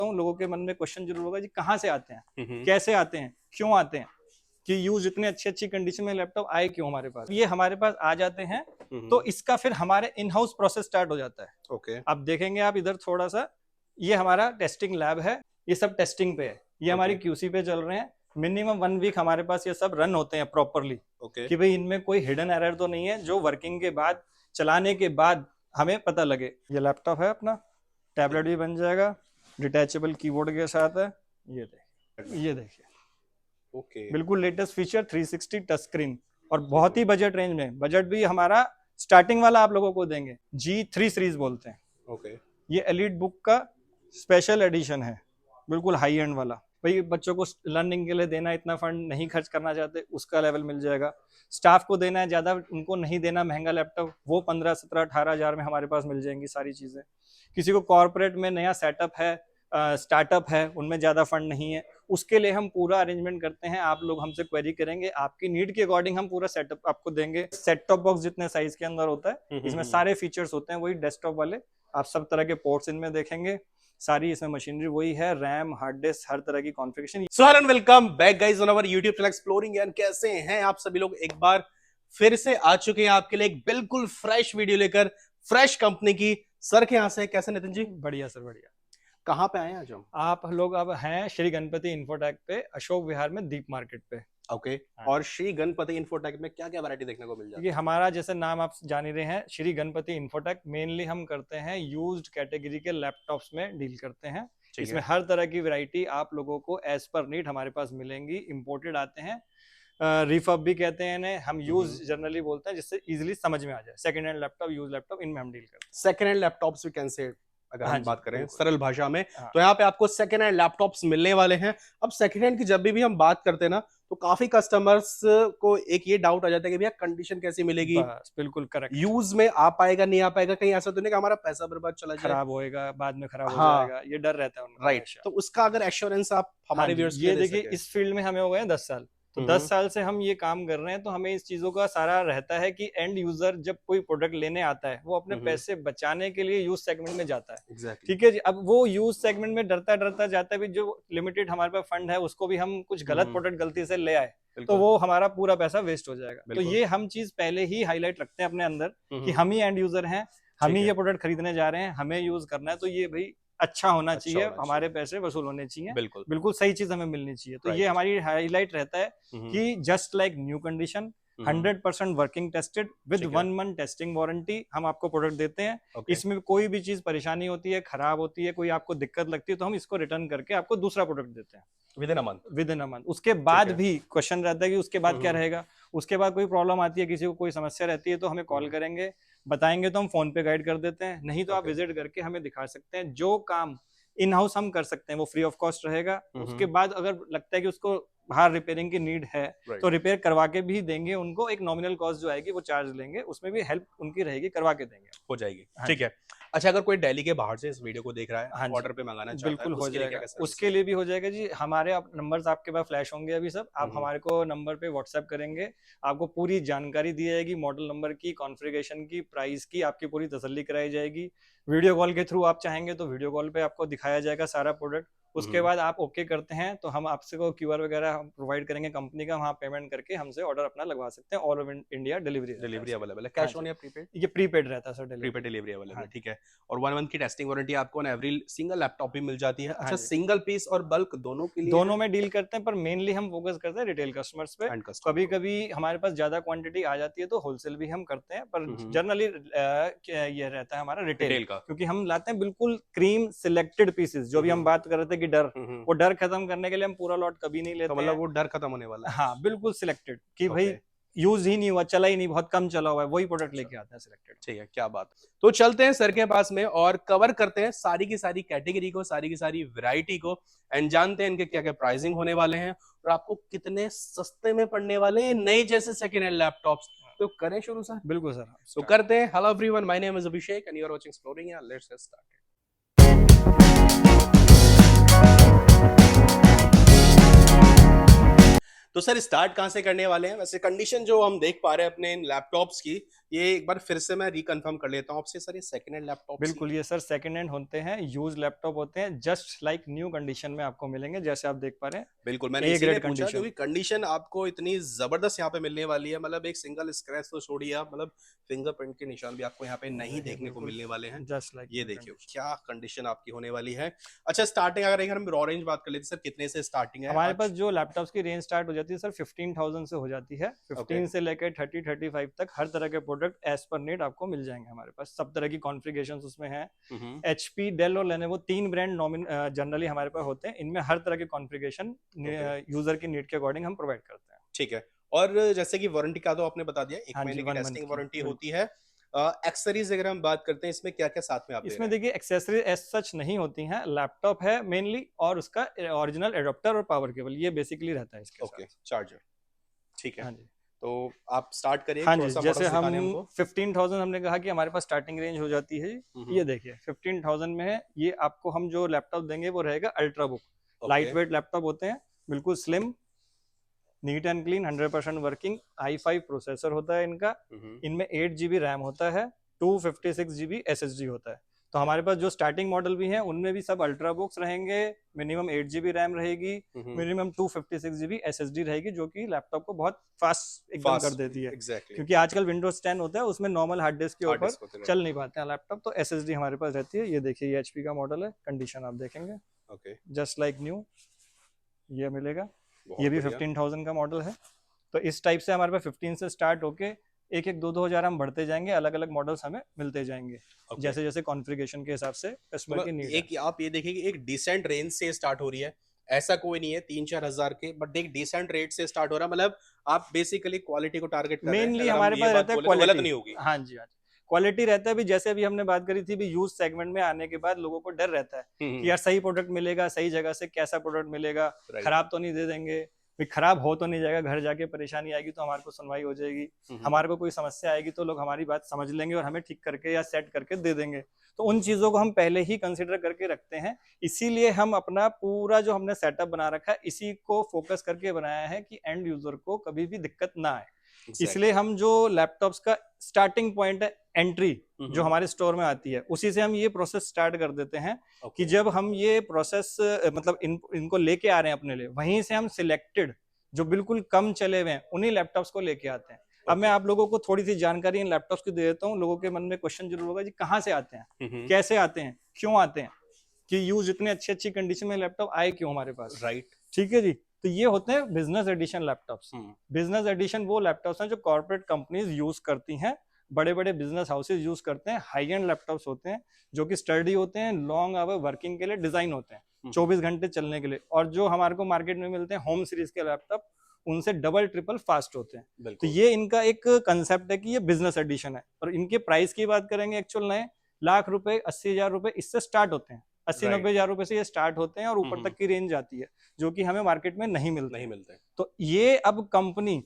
हूँ लोगों के मन में क्वेश्चन जरूर होगा जी कहाँ से आते हैं, हम्म। कैसे आते हैं, क्यों आते हैं, कि यूज इतने अच्छी कंडीशन में लैपटॉप आए क्यों हमारे पास। ये हमारे पास आ जाते हैं तो इसका फिर हमारे इन हाउस प्रोसेस स्टार्ट हो जाता है। ओके। अब देखेंगे आप इधर थोड़ा सा, ये हमारा टेस्टिंग लैब है, ये सब टेस्टिंग पे है, ये हमारी क्यूसी पे चल रहे हैं। मिनिमम 1 वीक हमारे पास ये सब रन होते हैं प्रॉपरली, कि भाई इनमें कोई हिडन एरर तो नहीं है, जो वर्किंग के बाद, चलाने के बाद हमें पता लगे। ये लैपटॉप है अपना, टैबलेट भी बन जाएगा, डिटैचेबल कीबोर्ड के साथ है। ये देखिए ओके। बिल्कुल लेटेस्ट फीचर 360 टच स्क्रीन, और बहुत ही बजट रेंज में। बजट भी हमारा स्टार्टिंग वाला आप लोगों को देंगे, G3 सीरीज बोलते हैं। ओके। ये एलीट बुक का स्पेशल एडिशन है, बिल्कुल हाई एंड वाला। भाई बच्चों को लर्निंग के लिए देना, इतना फंड नहीं खर्च करना चाहते, उसका लेवल मिल जाएगा। स्टाफ को देना है ज्यादा, उनको नहीं देना महंगा लैपटॉप, वो 15, 17, 18 हजार में हमारे पास मिल जाएंगी सारी चीजें। किसी को कॉर्पोरेट में नया सेटअप है, स्टार्टअप है, उनमें ज्यादा फंड नहीं है, उसके लिए हम पूरा अरेंजमेंट करते हैं। आप लोग हमसे क्वेरी करेंगे, आपकी नीड के अकॉर्डिंग हम पूरा सेटअप आपको देंगे। सेट टॉप बॉक्स जितने साइज के अंदर होता है, इसमें सारे फीचर्स होते हैं वही डेस्कटॉप वाले। आप सब तरह के पोर्ट्स इनमें देखेंगे, सारी इसमें मशीनरी वही है, रैम, हार्ड डिस्क, हर तरह की configuration. So hello and welcome back guys on our YouTube channel exploring and. कैसे हैं आप सभी लोग? एक बार फिर से आ चुके हैं आपके लिए एक बिल्कुल फ्रेश वीडियो लेकर, फ्रेश कंपनी की। सर के यहाँ से कैसे नितिन जी? बढ़िया सर बढ़िया। कहाँ पे आए हैं आज हम? आप लोग अब हैं श्री गणपति इन्फोटेक पे, अशोक विहार में, दीप मार्केट पे। ओके। और श्री गणपति इन्फोटेक में क्या क्या वैरायटी देखने को मिल जाती है? ये हमारा जैसे नाम आप जान ही रहे हैं, श्री गणपति इन्फोटेक। मेनली हम करते हैं यूज्ड कैटेगरी के लैपटॉप्स में डील करते हैं। इसमें हर तरह की वैरायटी आप लोगों को एज पर नीड हमारे पास मिलेंगी। इंपोर्टेड आते हैं, रिफर्ब भी कहते हैं इन्हें हम, यूज जनरली बोलते हैं, जिससे इजीली समझ में आ जाए। Second hand laptop, use laptop, इनमें हम डील करते हैं। Second hand laptops we can say, अगर हम बात करें सरल भाषा में, हाँ। तो यहाँ पे आपको सेकंड हैंड लैपटॉप्स मिलने वाले हैं। अब सेकंड हैंड की जब भी हम बात करते हैं ना, तो काफी कस्टमर्स को एक ये डाउट आ जाता है कि भैया कंडीशन कैसी मिलेगी। बिल्कुल करेक्ट। यूज में आ पाएगा नहीं आ पाएगा, कहीं ऐसा तो नहीं कि हमारा पैसा बर्बाद चला जाए, खराब होएगा, बाद में खराब हो हाँ, जाएगा, ये डर रहता है उनका। राइट। तो उसका अगर एश्योरेंस आप हमारे व्यूअर्स ये देखिए, इस फील्ड में हमें हो गए 10 साल, तो 10 साल से हम ये काम कर रहे हैं, तो हमें इस चीजों का सारा रहता है कि एंड यूजर जब कोई प्रोडक्ट लेने आता है, वो अपने पैसे बचाने के लिए यूज सेगमेंट में जाता है। Exactly. ठीक है जी। अब वो यूज सेगमेंट में डरता डरता जाता है, भी जो लिमिटेड हमारे पास फंड है उसको भी हम कुछ गलत प्रोडक्ट गलती से ले आए, तो वो हमारा पूरा पैसा वेस्ट हो जाएगा। तो ये हम चीज पहले ही हाईलाइट रखते हैं अपने अंदर कि हम ही एंड यूजर हैं, हम ही ये प्रोडक्ट खरीदने जा रहे हैं, हमें यूज करना है, तो ये भाई अच्छा होना चाहिए, हमारे पैसे वसूल होने चाहिए, बिल्कुल सही चीज हमें मिलनी चाहिए। तो ये हमारी हाईलाइट रहता है कि just like new condition, 100% working tested with 1 month testing warranty हम आपको प्रोडक्ट देते हैं। इसमें कोई भी चीज परेशानी होती है, खराब होती है, कोई आपको दिक्कत लगती है, तो हम इसको रिटर्न करके आपको दूसरा प्रोडक्ट देते हैं विद इन अ मंथ। उसके बाद भी क्वेश्चन रहता है कि उसके बाद क्या रहेगा। उसके बाद कोई प्रॉब्लम आती है, किसी को कोई समस्या रहती है, तो हमें कॉल करेंगे, बताएंगे, तो हम फोन पे गाइड कर देते हैं। नहीं तो आप विजिट करके हमें दिखा सकते हैं। जो काम इन हाउस हम कर सकते हैं वो फ्री ऑफ कॉस्ट रहेगा। उसके बाद अगर लगता है कि उसको बाहर रिपेयरिंग की नीड है, तो रिपेयर करवा के भी देंगे उनको। एक नॉमिनल कॉस्ट जो आएगी वो चार्ज लेंगे, उसमें भी हेल्प उनकी रहेगी, करवा के देंगे, हो जाएगी। ठीक है। अच्छा, अगर कोई दिल्ली के बाहर से इस वीडियो को देख रहा है, ऑर्डर पे मंगाना चाहता है, बिल्कुल हो जाएगा, उसके लिए भी हो जाएगा जी। हमारे नंबर्स आपके पास फ्लैश होंगे अभी सब, आप हमारे को नंबर पे व्हाट्सएप करेंगे, आपको पूरी जानकारी दी जाएगी, मॉडल नंबर की, कॉन्फ़िगरेशन की, प्राइस की, आपकी पूरी तसल्ली कराई जाएगी। वीडियो कॉल के थ्रू आप चाहेंगे तो वीडियो कॉल पे आपको दिखाया जाएगा सारा प्रोडक्ट। उसके बाद आप ओके करते हैं तो हम आपसे को क्यूआर वगैरह प्रोवाइड करेंगे कंपनी का, वहाँ पेमेंट करके हमसे ऑर्डर अपना लगवा सकते हैं। All over India delivery available है। कैश ऑन या प्रीपेड? ये प्रीपेड रहता है सर, प्रीपेड डिलीवरी अवेलेबल है। ठीक है। और 1 मंथ की टेस्टिंग वारंटी आपको ऑन एवरी सिंगल लैपटॉप भी मिल जाती है। अच्छा, सिंगल पीस और बल्क दोनों के लिए? दोनों में डील करते हैं, पर मेनली हम फोकस करते हैं रिटेल कस्टमर्स पे। कभी कभी हमारे पास ज्यादा क्वांटिटी आ जाती है तो होलसेल भी हम करते हैं, पर जनरली ये रहता है हमारा रिटेल का, क्योंकि हम लाते हैं बिल्कुल क्रीम सिलेक्टेड पीसेस। जो भी हम बात कर रहे थे कि डर, वो डर खत्म करने के लिए हम पूरा लॉट कभी नहीं लेते। तो मतलब वो डर खत्म होने वाला है। हाँ बिल्कुल सिलेक्टेड, कि भाई यूज ही नहीं हुआ, चला ही नहीं, बहुत कम चला हुआ है, वही प्रोडक्ट लेके आते हैं सिलेक्टेड। ठीक है, क्या बात। तो चलते हैं सर के पास में और कवर करते हैं सारी की सारी कैटेगरी को, सारी की सारी वैरायटी को, एंड जानते हैं इनके क्या क्या प्राइसिंग होने वाले हैं और आपको कितने सस्ते में पड़ने वाले हैं नए जैसे सेकंड हैंड लैपटॉप्स। तो करें शुरू सर? बिल्कुल सर, तो करते हैं। Hello everyone, my name is Abhishek and you are watching exploring. Let's get started. तो सर स्टार्ट कहां से करने वाले हैं? वैसे कंडीशन जो हम देख पा रहे हैं अपने इन लैपटॉप्स की, ये एक बार फिर से मैं रिकन्फर्म कर लेता हूँ आपसे सर, ये सेकंड हैंड लैपटॉप? बिल्कुल, ये सर सेकंड हैंड होते हैं, यूज लैपटॉप होते हैं, जस्ट लाइक न्यू कंडीशन में आपको मिलेंगे, जैसे आप देख पा रहे हैं। बिल्कुल, मैंने ए इसीलिए ग्रेड पूछा कंडीशन। क्योंकि कंडीशन आपको इतनी जबरदस्त यहाँ पे मिलने वाली है, मतलब एक सिंगल स्क्रैच तो छोड़िए आप, मतलब फिंगरप्रिंट के निशान भी आपको यहाँ पे नहीं देखने को मिलने वाले हैं। जस्ट लाइक ये देखिए क्या कंडीशन आपकी होने वाली है। अच्छा, स्टार्टिंग अगर हम रॉ रेंज बात कर लेते सर, कितने से स्टार्टिंग है? हमारे पास जो लैपटॉप्स की रेंज स्टार्ट हो जाती है सर 15,000 से हो जाती है। 15 से लेकर 30-35 तक हर तरह के प्रोडक्ट एज पर नीड आपको मिल जाएंगे हमारे पास। सब तरह की कॉन्फ़िगरेशंस उसमें हैं। HP, डेल और लेनोवो 3 ब्रांड जनरली हमारे पास होते हैं। इनमें हर तरह के कॉन्फ़िगरेशन यूजर की नीड के अकॉर्डिंग हम प्रोवाइड करते हैं। ठीक है। और जैसे कि वारंटी का तो आपने बता दिया, 1 महीने की टेस्टिंग वारंटी होती है। एक्सेसरीज अगर हम बात करते हैं, इसमें क्या क्या साथ में आप इसमें देखिए एक्सेसरीज एज सच नहीं होती हैं, लैपटॉप है मेनली और उसका ओरिजिनल एडाप्टर और पावर केबल, ये बेसिकली रहता है इसके साथ। चार्जर। ठीक है। हाँ जी, तो आप स्टार्ट करिए। हाँ जी, जैसे हम 15,000 हमने कहा कि हमारे पास स्टार्टिंग रेंज हो जाती है। ये देखिए 15,000 में है, ये आपको हम जो लैपटॉप देंगे वो रहेगा अल्ट्राबुक। लाइट वेट लैपटॉप होते हैं, बिल्कुल slim, neat and clean, 100% working. i5 processor होता है इनका। इनमें 8 GB रैम होता है, 256 GB SSD होता है। तो हमारे पास जो स्टार्टिंग मॉडल भी हैं उनमें भी सब अल्ट्रा बुक्स रहेंगे। मिनिमम 8 GB रैम रहेगी, मिनिमम 256 GB SSD रहेगी, जो कि लैपटॉप को बहुत फास्ट एकदम कर देती है। क्योंकि आजकल विंडोज 10 होता है, उसमें नॉर्मल हार्ड डिस्क के ऊपर चल नहीं पाते हैं लैपटॉप, तो SSD हमारे पास रहती है। ये देखिए ये HP का मॉडल है, कंडीशन आप देखेंगे जस्ट लाइक न्यू ये मिलेगा। ये भी 15,000 का मॉडल है। तो इस टाइप से हमारे पास 15 से स्टार्ट होके एक एक 2-2 हजार हम बढ़ते जाएंगे, अलग अलग मॉडल्स हमें मिलते जाएंगे जैसे जैसे कॉन्फ़िगरेशन के हिसाब से कस्टमर की नीड। एक आप ये देखिए कि एक डिसेंट रेंज से स्टार्ट हो रही है, ऐसा कोई नहीं है 3-4 हजार के, बट एक डिसेंट रेट से स्टार्ट हो रहा है। मतलब आप बेसिकली क्वालिटी को टारगेट कर रहे हैं। मेनली हमारे पास रहता है क्वालिटी, गलत नहीं होगी। हाँ जी, हाँ जी, क्वालिटी रहता है। भी जैसे अभी हमने बात करी थी, भी यूज सेगमेंट में आने के बाद लोगों को डर रहता है कि यार सही प्रोडक्ट मिलेगा, सही जगह से कैसा प्रोडक्ट मिलेगा, खराब तो नहीं दे देंगे, खराब हो तो नहीं जाएगा, घर जाके परेशानी आएगी तो हमारे को सुनवाई हो जाएगी, हमारे को कोई समस्या आएगी तो लोग हमारी बात समझ लेंगे और हमें ठीक करके या सेट करके दे देंगे। तो उन चीजों को हम पहले ही कंसिडर करके रखते हैं। इसीलिए हम अपना पूरा जो हमने सेटअप बना रखा है, इसी को फोकस करके बनाया है कि एंड यूजर को कभी भी दिक्कत ना आए। इसलिए हम जो लैपटॉप्स का स्टार्टिंग पॉइंट है, एंट्री जो हमारे स्टोर में आती है, उसी से हम ये प्रोसेस स्टार्ट कर देते हैं कि जब हम ये प्रोसेस मतलब इनको लेके आ रहे हैं अपने लिए, वहीं से हम सिलेक्टेड जो बिल्कुल कम चले हुए हैं उन्हीं लैपटॉप्स को लेके आते हैं। अब मैं आप लोगों को थोड़ी सी जानकारी इन लैपटॉप्स की दे देता हूँ। लोगों के मन में क्वेश्चन जरूर होगा जी कहाँ से आते हैं, कैसे आते हैं, क्यों आते हैं, कि यूज इतने अच्छी कंडीशन में लैपटॉप आए क्यों हमारे पास, राइट? ठीक है जी। तो ये होते हैं business edition laptops. Business edition वो लैपटॉप्स हैं जो कॉर्पोरेट कंपनीज यूज करती हैं, बड़े बड़े बिजनेस हाउसेज यूज करते हैं। हाई एंड लैपटॉप्स होते हैं जो कि स्टडी होते हैं, लॉन्ग आवर वर्किंग के लिए डिजाइन होते हैं, 24 घंटे चलने के लिए। और जो हमारे को मार्केट में मिलते हैं होम सीरीज के लैपटॉप, उनसे डबल ट्रिपल फास्ट होते हैं। तो ये इनका एक कंसेप्ट है कि ये बिजनेस एडिशन है। और इनके प्राइस की बात करेंगे, एक्चुअल नए लाख रुपए, 80,000 रुपए इससे स्टार्ट होते हैं। 80-90 हजार रुपए से ये स्टार्ट होते हैं और ऊपर तक की रेंज आती है, जो कि हमें मार्केट में नहीं मिलते। तो ये अब कंपनी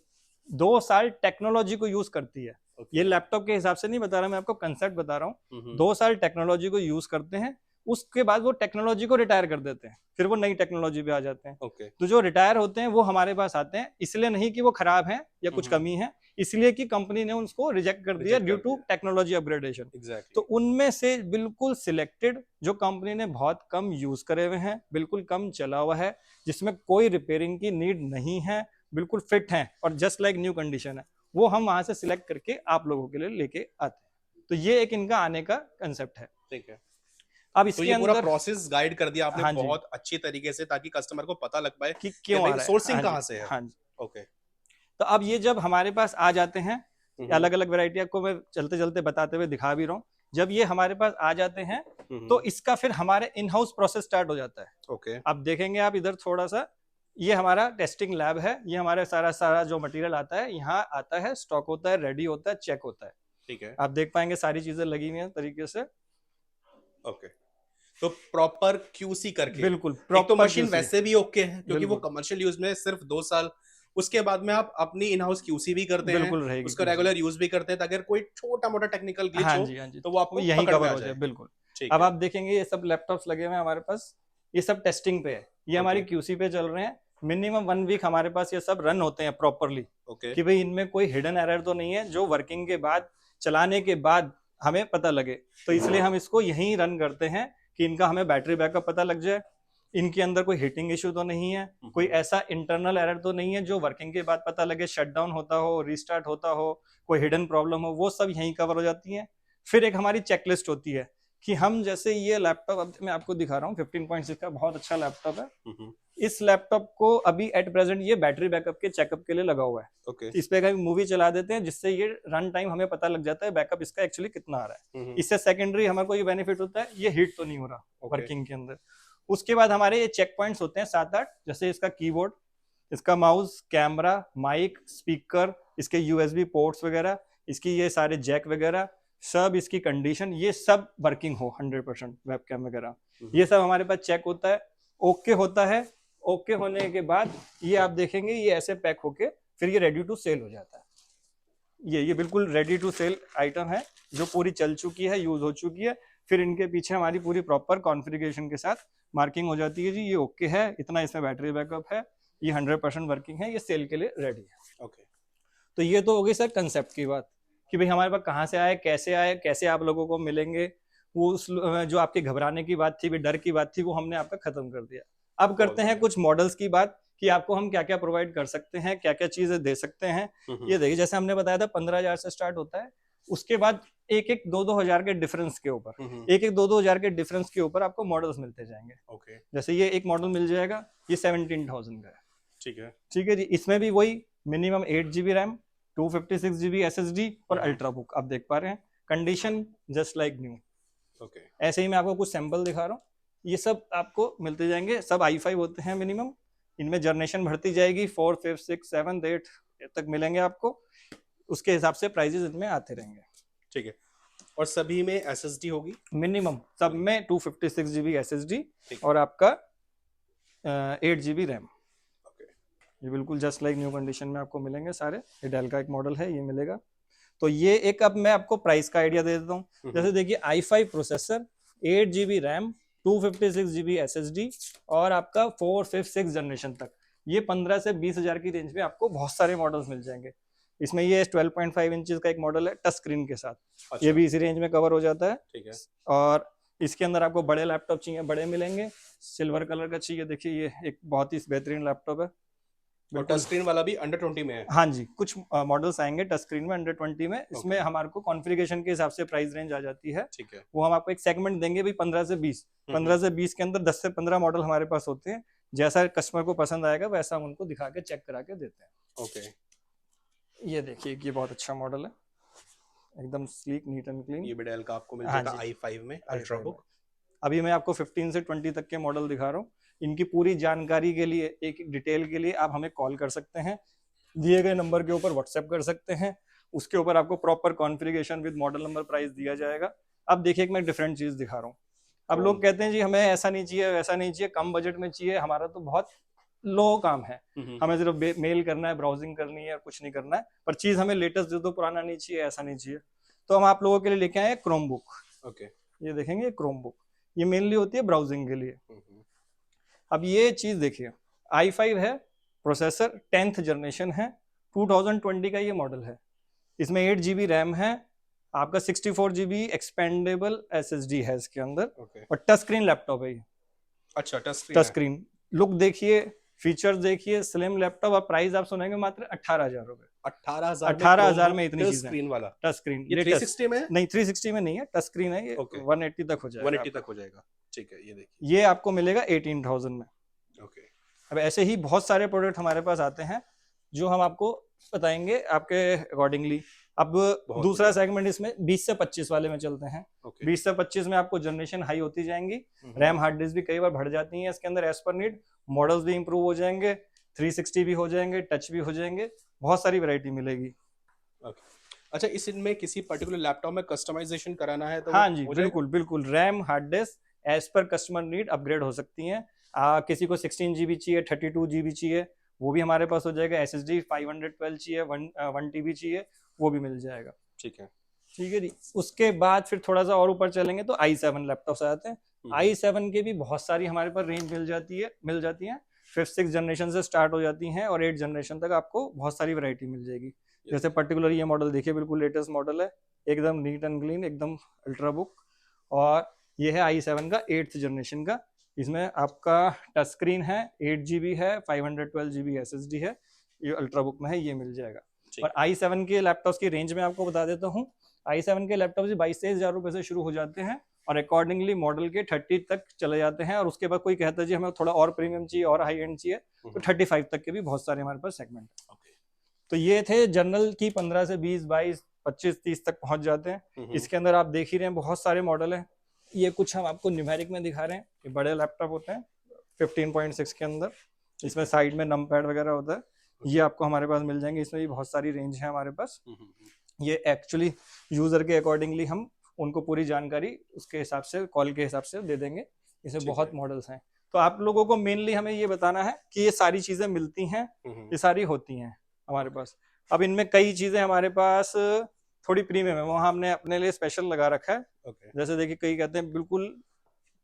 2 साल टेक्नोलॉजी को यूज करती है। ये लैपटॉप के हिसाब से नहीं बता रहा, मैं आपको कंसेप्ट बता रहा हूँ। 2 साल टेक्नोलॉजी को यूज करते हैं, उसके बाद वो टेक्नोलॉजी को रिटायर कर देते हैं, फिर वो नई टेक्नोलॉजी पे आ जाते हैं। तो जो रिटायर होते हैं वो हमारे पास आते हैं, इसलिए नहीं कि वो खराब हैं या कुछ कमी है, इसलिए कि कंपनी ने उसको रिजेक्ट कर दिया ड्यू टू टेक्नोलॉजी अपग्रेडेशन। तो उनमें से बिल्कुल सिलेक्टेड जो कंपनी ने बहुत कम यूज करे हुए हैं, बिल्कुल कम चला हुआ है, जिसमें कोई रिपेयरिंग की नीड नहीं है, बिल्कुल फिट है और जस्ट लाइक न्यू कंडीशन है, वो हम वहां से सिलेक्ट करके आप लोगों के लिए लेके आते हैं। तो ये एक इनका आने का कंसेप्ट है। ठीक है। अब इसके अंदर पूरा प्रोसेस गाइड कर दिया आपने बहुत अच्छी तरीके से, ताकि कस्टमर को पता लग पाए कि क्यों आ रहा है, सोर्सिंग कहाँ से है। हाँ जी, ओके। तो अब ये जब हमारे पास आ जाते हैं, अलग अलग वैरायटी आपको मैं चलते चलते बताते हुए दिखा भी रहा हूँ। जब ये हमारे पास आ जाते हैं तो इसका फिर हमारे इन हाउस प्रोसेस स्टार्ट हो जाता है। ओके। अब देखेंगे आप इधर थोड़ा सा, ये हमारा टेस्टिंग लैब है। ये हमारे सारा जो मटेरियल आता है यहाँ आता है, स्टॉक होता है, रेडी होता है, चेक होता है। ठीक है। आप देख पाएंगे सारी चीजें लगी हुई हैं तरीके से। ओके। तो प्रॉपर क्यूसी करके, बिल्कुल प्रॉपर तो मशीन वैसे भी ओके है क्योंकि वो कमर्शियल यूज में सिर्फ 2 साल, उसके बाद में आप अपनी इन हाउस क्यूसी भी करते हैं, उसका रेगुलर यूज भी करते हैं, ताकि अगर कोई छोटा मोटा टेक्निकल ग्लिच हो तो वो आपको यही कवर हो जाए। बिल्कुल। अब आप देखेंगे ये सब लैपटॉप्स लगे हुए हैं हमारे पास, ये सब टेस्टिंग पे है, ये हमारी क्यूसी पे चल रहे हैं। मिनिमम 1 वीक हमारे पास ये सब रन होते हैं प्रॉपरली, कि भाई इनमें कोई हिडन एरर तो नहीं है जो वर्किंग के बाद चलाने के बाद हमें पता लगे। तो इसलिए हम इसको यहीं रन करते हैं कि इनका हमें बैटरी बैकअप पता लग जाए, इनके अंदर कोई हीटिंग इश्यू तो नहीं है, कोई ऐसा इंटरनल एरर तो नहीं है जो वर्किंग के बाद पता लगे, शटडाउन होता हो, रीस्टार्ट होता हो, कोई हिडन प्रॉब्लम हो, वो सब यहीं कवर हो जाती है। फिर एक हमारी चेकलिस्ट होती है कि हम जैसे ये लैपटॉप, अब मैं आपको दिखा रहा हूँ 15.6 का बहुत अच्छा लैपटॉप है। इस लैपटॉप को अभी एट प्रेजेंट ये बैटरी बैकअप के चेकअप के लिए लगा हुआ है। okay. इस पे कभी मूवी चला देते हैं जिससे ये रन टाइम हमें पता लग जाता है बैकअप इसका एक्चुअली कितना आ रहा है। इससे सेकेंडरी हमारे को ये बेनिफिट होता है, ये हीट तो नहीं हो रहा वर्किंग के अंदर। उसके बाद हमारे ये चेक पॉइंट्स होते हैं 7-8, जैसे इसका कीबोर्ड, इसका माउस, कैमरा, माइक, स्पीकर, इसके यूएसबी पोर्ट्स वगैरह, इसकी ये सारे जैक वगैरह, सब इसकी कंडीशन, ये सब वर्किंग हो 100% वेबकैम वगैरह, ये सब हमारे पास चेक होता है, ओके होता है। ओके होने के बाद ये आप देखेंगे ये ऐसे पैक होके फिर ये रेडी टू सेल हो जाता है। ये बिल्कुल रेडी टू सेल आइटम है जो पूरी चल चुकी है, यूज हो चुकी है। फिर इनके पीछे हमारी पूरी प्रॉपर कॉन्फ़िगरेशन के साथ मार्किंग हो जाती है, जी ये ओके है, इतना इसमें बैटरी बैकअप है, ये 100% वर्किंग है, ये सेल के लिए रेडी है। ओके, तो ये तो हो गई सर कंसेप्ट की बात कि भाई हमारे पास कहाँ से आए, कैसे आप लोगों को मिलेंगे। वो उस जो आपके घबराने की बात थी, डर की बात थी, वो हमने आपका खत्म कर दिया। अब करते हैं कुछ मॉडल्स की बात कि आपको हम क्या क्या प्रोवाइड कर सकते हैं, क्या क्या चीजें दे सकते हैं। ये देखिए, जैसे हमने बताया था 15,000 से स्टार्ट होता है, उसके बाद एक 2-2 हजार के डिफरेंस के ऊपर, एक 2-2 हजार के डिफरेंस के ऊपर आपको मॉडल्स मिलते जाएंगे। ओके, जैसे ये एक मॉडल मिल जाएगा, ये 17,000 का है। ठीक है जी। इसमें भी वही minimum 8 GB RAM, 256 GB SSD और अल्ट्रा बुक आप देख पा रहे हैं, condition just like new. Okay, ऐसे ही मैं आपको कुछ सैंपल दिखा रहा हूँ, ये सब आपको मिलते जाएंगे, सब i5 होते हैं मिनिमम। इनमें जनरेशन बढ़ती जाएगी, 4, 5, 6, 7, 8 तक मिलेंगे आपको, उसके हिसाब से प्राइजेस इनमें आते रहेंगे। ठीक है, और सभी में SSD होगी मिनिमम, सब में 256 GB SSD और आपका 8 GB रैम। ये बिल्कुल जस्ट लाइक न्यू कंडीशन में आपको मिलेंगे सारे। ये डेल का एक मॉडल है, ये मिलेगा। तो ये एक, अब मैं आपको प्राइस का आइडिया दे देता हूँ। जैसे देखिए i5 processor, 8 GB RAM, 256 GB SSD और आपका 4, 5, 6 जनरेशन तक, ये 15 से 20 हजार की रेंज में आपको बहुत सारे मॉडल्स मिल जाएंगे। इसमें ये 12.5 इंचेस का एक मॉडल है टच स्क्रीन के साथ। अच्छा। ये भी इसी रेंज में कवर हो जाता है। ठीक है। और इसके अंदर आपको बड़े लैपटॉप चाहिए, बड़े मिलेंगे। सिल्वर कलर का चाहिए, देखिए ये एक बहुत ही बेहतरीन लैपटॉप है। और टच स्क्रीन वाला भी अंडर 20 में है। हाँ जी, कुछ मॉडल्स आएंगे टच स्क्रीन में अंडर 20 में। इसमें हमारे को कॉन्फ़िगरेशन के हिसाब से प्राइस रेंज आ जाती है। ठीक है। वो हम आपको एक सेगमेंट देंगे भाई 15 से 20, 15 से 20 के अंदर 10 से 15 मॉडल हमारे पास होते हैं। जैसा कस्टमर को पसंद आएगा वैसा हम उनको दिखा के चेक करा के देते हैं। ओके, ये देखिए, ये बहुत अच्छा मॉडल है, एकदम स्लीक, नीट एंड क्लीन। ये भी डेल का आपको मिल जाएगा i5 में अल्ट्रा बुक। अभी मैं आपको 15 से 20 तक के मॉडल दिखा रहा हूँ। इनकी पूरी जानकारी के लिए, एक डिटेल के लिए आप हमें कॉल कर सकते हैं, दिए गए नंबर के ऊपर व्हाट्सएप कर सकते हैं। उसके ऊपर आपको proper configuration with model number, price दिया जाएगा। अब देखिए, मैं डिफरेंट चीज दिखा रहा हूँ। अब लोग कहते हैं जी हमें ऐसा नहीं चाहिए, वैसा नहीं चाहिए, कम बजट में चाहिए। हमारा तो बहुत लो काम है, हमें सिर्फ मेल करना है, ब्राउजिंग करनी है, कुछ नहीं करना है, पर चीज हमें लेटेस्ट दे दो, पुराना नहीं चाहिए, ऐसा नहीं चाहिए। तो हम आप लोगों के लिए लेके आए क्रोम बुक। ओके, ये देखेंगे क्रोम बुक, ये मेनली होती है ब्राउजिंग के लिए। अब ये चीज देखिए, i5 है, प्रोसेसर 10th जनरेशन है, 2020 का ये मॉडल है। इसमें 8 GB रैम है, आपका 64 GB एक्सपेंडेबल SSD है इसके अंदर। और टच स्क्रीन लैपटॉप है ये। अच्छा, टच स्क्रीन लुक देखिए, फीचर्स देखिए, स्लिम लैपटॉप। और प्राइस आप सुनेंगे मात्र 18,000 रुपए। 18,000 में इतनी चीजें। स्क्रीन वाला टच स्क्रीन, ये 360 में नहीं, 360 में नहीं है, टच स्क्रीन है ये। 180 तक हो जाएगा, 180 तक हो जाएगा। ठीक है, ये देखिए, ये आपको मिलेगा 18,000 में। ओके। अब ऐसे ही बहुत सारे प्रोडक्ट हमारे पास आते हैं जो हम आपको बताएंगे आपके अकॉर्डिंगली। अब दूसरा सेगमेंट इसमें 20 से 25 वाले में चलते हैं। 20 से 25 में आपको जनरेशन हाई होती जाएंगी, रैम हार्ड डिस्क भी कई बार बढ़ जाती है इसके अंदर एज पर नीड, मॉडल्स भी इंप्रूव हो जाएंगे, 360 भी हो जाएंगे, टच भी हो जाएंगे, बहुत सारी वैरायटी मिलेगी। अच्छा, इसमें किसी पर्टिकुलर लैपटॉप में कस्टमाइजेशन कराना है तो हाँ जी, बिल्कुल बिल्कुल, RAM hard disk as per customer need upgrade हो सकती हैं। किसी को 16 GB चाहिए, 32 GB चाहिए, वो भी हमारे पास हो जाएगा। SSD 512 चाहिए, 1 TB चाहिए, वो भी मिल जाएगा। ठीक है, ठीक है जी। उसके बाद फिर थोड़ा सा और ऊपर चलेंगे तो i7 लैपटॉप्स आ जाते हैं। i7 के भी बहुत सारी हमारे पास रेंज मिल जाती है। 5th 6th जनरेशन से स्टार्ट हो जाती हैं और 8th जनरेशन तक आपको बहुत सारी वैरायटी मिल जाएगी। जैसे पर्टिकुलर ये मॉडल देखिए, बिल्कुल लेटेस्ट मॉडल है, एकदम नीट एंड क्लीन, एकदम अल्ट्रा बुक। और ये है i7 का 8th जनरेशन का। इसमें आपका टच स्क्रीन है, 8 GB है, 512 GB SSD है, ये अल्ट्रा बुक में है, ये मिल जाएगा। और i7 के लैपटॉप की रेंज में आपको बता देता हूँ, i7 के लैपटॉप 22-23 हज़ार रुपए से शुरू हो जाते हैं और अकॉर्डिंगली मॉडल के 30 तक चले जाते हैं। और उसके बाद कोई कहता है जी हमें थोड़ा और प्रीमियम चाहिए और हाई एंड चाहिए, तो 35 तक के भी बहुत सारे हमारे पास सेगमेंट है। तो ये थे जनरल की 15 से 20, 22, 25, 30 तक पहुंच जाते हैं। इसके अंदर आप देख ही रहे हैं बहुत सारे मॉडल हैं। ये कुछ हम आपको न्यूमेरिक में दिखा रहे हैं, ये बड़े लैपटॉप होते हैं 15.6 के अंदर, इसमें साइड में नम पैड वगैरह होता है, ये आपको हमारे पास मिल जाएंगे। इसमें भी बहुत सारी रेंज है हमारे पास। ये एक्चुअली यूजर के अकॉर्डिंगली हम उनको पूरी जानकारी उसके हिसाब से, कॉल के हिसाब से दे देंगे। इसमें बहुत मॉडल्स हैं। तो आप लोगों को मेनली हमें ये बताना है कि ये सारी चीजें मिलती हैं, ये सारी होती हैं हमारे पास। अब इनमें कई चीजें हमारे पास थोड़ी प्रीमियम है, वहाँ हमने अपने लिए स्पेशल लगा रखा है। जैसे देखिए कई कहते हैं बिल्कुल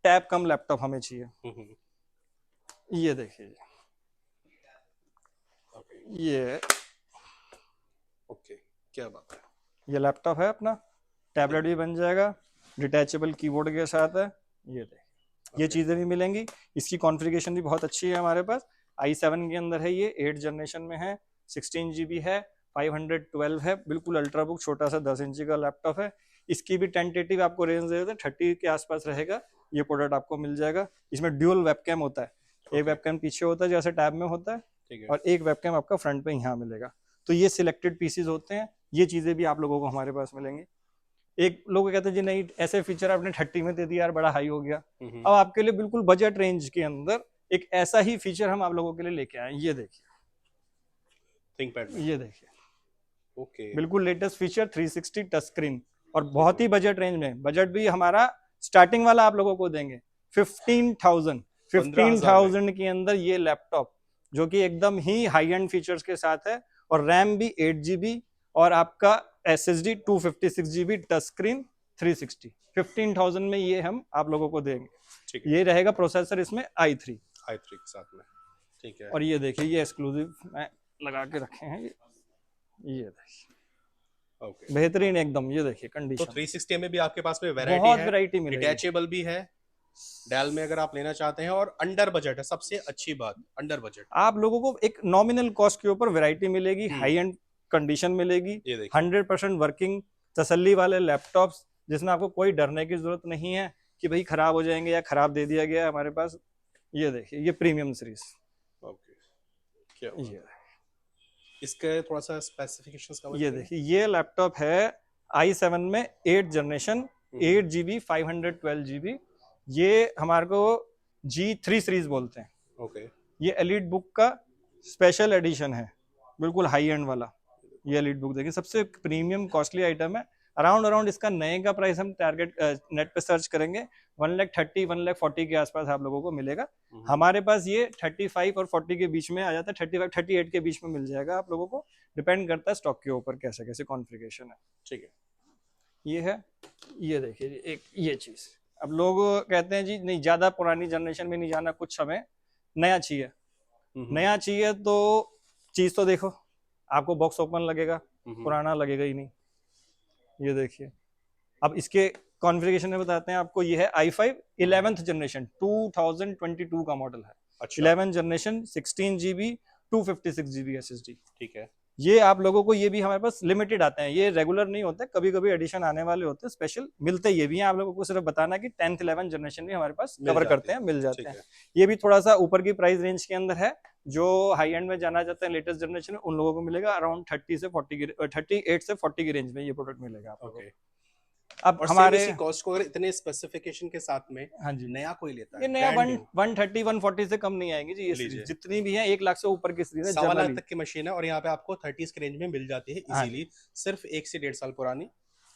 टैब कम लैपटॉप हमें चाहिए, ये देखिए ये क्या बात है, ये लैपटॉप है अपना, टैबलेट भी बन जाएगा, डिटैचेबल कीबोर्ड के साथ है। ये देखिए ये चीजें भी मिलेंगी। इसकी कॉन्फ़िगरेशन भी बहुत अच्छी है हमारे पास। i7 के अंदर है, ये 8 जनरेशन में है, 16 GB है, 512 है, बिल्कुल अल्ट्रा बुक, छोटा सा 10 इंची का लैपटॉप है। इसकी भी टेंटेटिव आपको रेंज दे देते हैं, 30 के आसपास रहेगा ये प्रोडक्ट आपको मिल जाएगा। इसमें ड्यूल वेबकैम होता है, एक वेबकैम पीछे होता है जैसे टैब में होता है, और एक वेबकैम आपका फ्रंट पे यहाँ मिलेगा। तो ये सिलेक्टेड पीसेज होते हैं, ये चीजें भी आप लोगों को हमारे पास मिलेंगी। एक लोग कहते हैं जी नहीं ऐसे फीचर आपने 30 में दे दिया यार, बड़ा हाई हो गया। अब आपके लिए बिल्कुल बजट रेंज के अंदर एक ऐसा ही फीचर हम आप लोगों के लिए लेके आए। ये देखिए थिंकपैड में, ये देखिए बिल्कुल लेटेस्ट फीचर 360 टच स्क्रीन, और बहुत ही बजट रेंज में। बजट भी हमारा स्टार्टिंग वाला आप लोगों को देंगे 15,000 के अंदर ये लैपटॉप, जो कि एकदम ही हाई एंड फीचर्स के साथ है, और रैम भी 8 GB, और आपका SSD 256 GB, टच स्क्रीन 360। 15,000 में ये हम आप लोगों को देंगे। ये रहेगा प्रोसेसर इसमें i3 के साथ में, ठीक है। और ये देखिए ये एक्सक्लूसिव मैं लगा के रखे हैं, ये देखिए बेहतरीन एकदम। ये देखिए कंडीशन। तो 360 में भी आपके पास में वैरायटी बहुत है, वैरायटी मिलेगी, डिटैचेबल भी है डेल में अगर आप लेना चाहते हैं, और अंडर बजट है। सबसे अच्छी बात, अंडर बजट आप लोगों को एक नॉमिनल कॉस्ट के ऊपर वैरायटी मिलेगी, हाई एंड कंडीशन मिलेगी, 100% वर्किंग तसल्ली वाले लैपटॉप्स, जिसमें आपको कोई डरने की जरूरत नहीं है कि भाई खराब हो जाएंगे या खराब दे दिया गया हमारे पास। ये देखिए ये प्रीमियम सीरीज। क्या इसके थोड़ा सा स्पेसिफिकेशंस का ये देखिए ये लैपटॉप है i7 में 8 जनरेशन, 8 GB 512 GB। ये हमारे को G3 सीरीज बोलते हैं। ये एलीट बुक का स्पेशल एडिशन है, बिल्कुल हाई एंड वाला। ये एलीट बुक देखिए सबसे प्रीमियम कॉस्टली आइटम है। अराउंड इसका नए का प्राइस हम टारगेट नेट पे सर्च करेंगे 1,30,000 1,40,000 के आसपास आप लोगों को मिलेगा। हमारे पास ये 35 और 40 के बीच में आ जाता है, 35 38 के बीच में मिल जाएगा आप लोगों को। डिपेंड करता है स्टॉक के ऊपर कैसे कैसे कॉन्फ़िगरेशन है। ठीक है, ये है, ये देखिए एक ये चीज। अब लोग कहते हैं जी नहीं ज्यादा पुरानी जनरेशन में नहीं जाना, कुछ हमें नया चाहिए। नया चाहिए तो चीज तो देखो, आपको बॉक्स ओपन लगेगा, पुराना लगेगा ही नहीं। ये देखिए अब इसके कॉन्फ़िगरेशन में बताते हैं आपको। ये है i5 11th जनरेशन 2022 का मॉडल है। 11th generation 16 GB 256 GB SSD। ठीक है, ये आप लोगों को, ये भी हमारे पास लिमिटेड आते हैं, ये रेगुलर नहीं होते, कभी कभी एडिशन आने वाले होते हैं, स्पेशल मिलते ये भी हैं। आप लोगों को सिर्फ बताना कि 10th 11th जनरेशन भी हमारे पास कवर करते हैं, मिल जाते हैं। ये भी थोड़ा सा ऊपर की प्राइस रेंज के अंदर है। जो हाई एंड में जाना चाहते हैं लेटेस्ट जनरेशन में, उन लोगों को मिलेगा अराउंड 38 से 40 की रेंज में ये प्रोडक्ट मिलेगा आपको। अब हमारे कॉस्ट को अगर इतने स्पेसिफिकेशन के साथ में, हाँ जी, नया कोई लेता है, ये नया 130 140 से कम नहीं आएगी जी। ये सीरीज जितनी भी है 1 लाख से ऊपर की सीरीज है, 1.25 लाख तक की मशीन है, और यहाँ पे आपको 30s के रेंज में मिल जाती है इजीली, सिर्फ 1 से 1.5 साल पुरानी।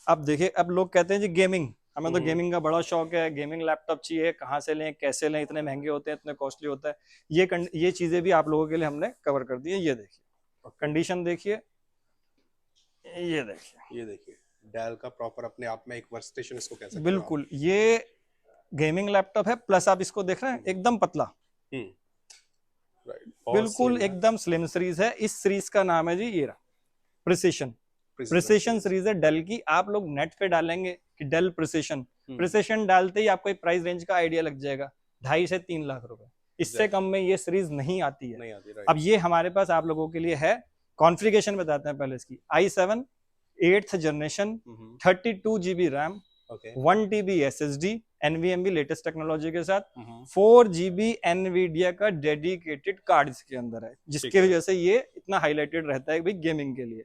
अब देखिए, अब लोग कहते हैं जी गेमिंग, हमें तो गेमिंग का बड़ा शौक है, गेमिंग लैपटॉप चाहिए, कहाँ से लें कैसे लें, इतने महंगे होते हैं, इतने कॉस्टली होता है। ये चीजें भी आप लोगों के लिए हमने कवर कर दी है। ये देखिए कंडीशन देखिए, ये देखिए डेल का प्रॉपर अपने आप में एक वर्कस्टेशन इसको कह सकते हैं। बिल्कुल, ये गेमिंग लैपटॉप है, प्लस आप इसको देख रहे हैं एकदम पतला, बिल्कुल एकदम स्लिम सीरीज है। इस सीरीज का नाम है जी ये प्रिसिशन। प्रिसिशन सीरीज है डेल की। आप लोग नेट पे डालेंगे कि डेल प्रिसिशन, प्रिसिशन डालते ही आपको एक प्राइस रेंज का आइडिया लग जाएगा, 2.5 से 3 लाख रुपए। इससे कम में ये सीरीज नहीं आती है। अब ये हमारे पास आप लोगों के लिए है। कॉन्फ़िगरेशन बताते हैं पहले इसकी। i7 8th generation, 32 GB RAM, 1 TB SSD, NVMe latest technology के साथ, 4 GB NVIDIA का डेडिकेटेड कार्ड इसके अंदर है, जिसके वजह से ये इतना हाईलाइटेड रहता है भाई गेमिंग के लिए।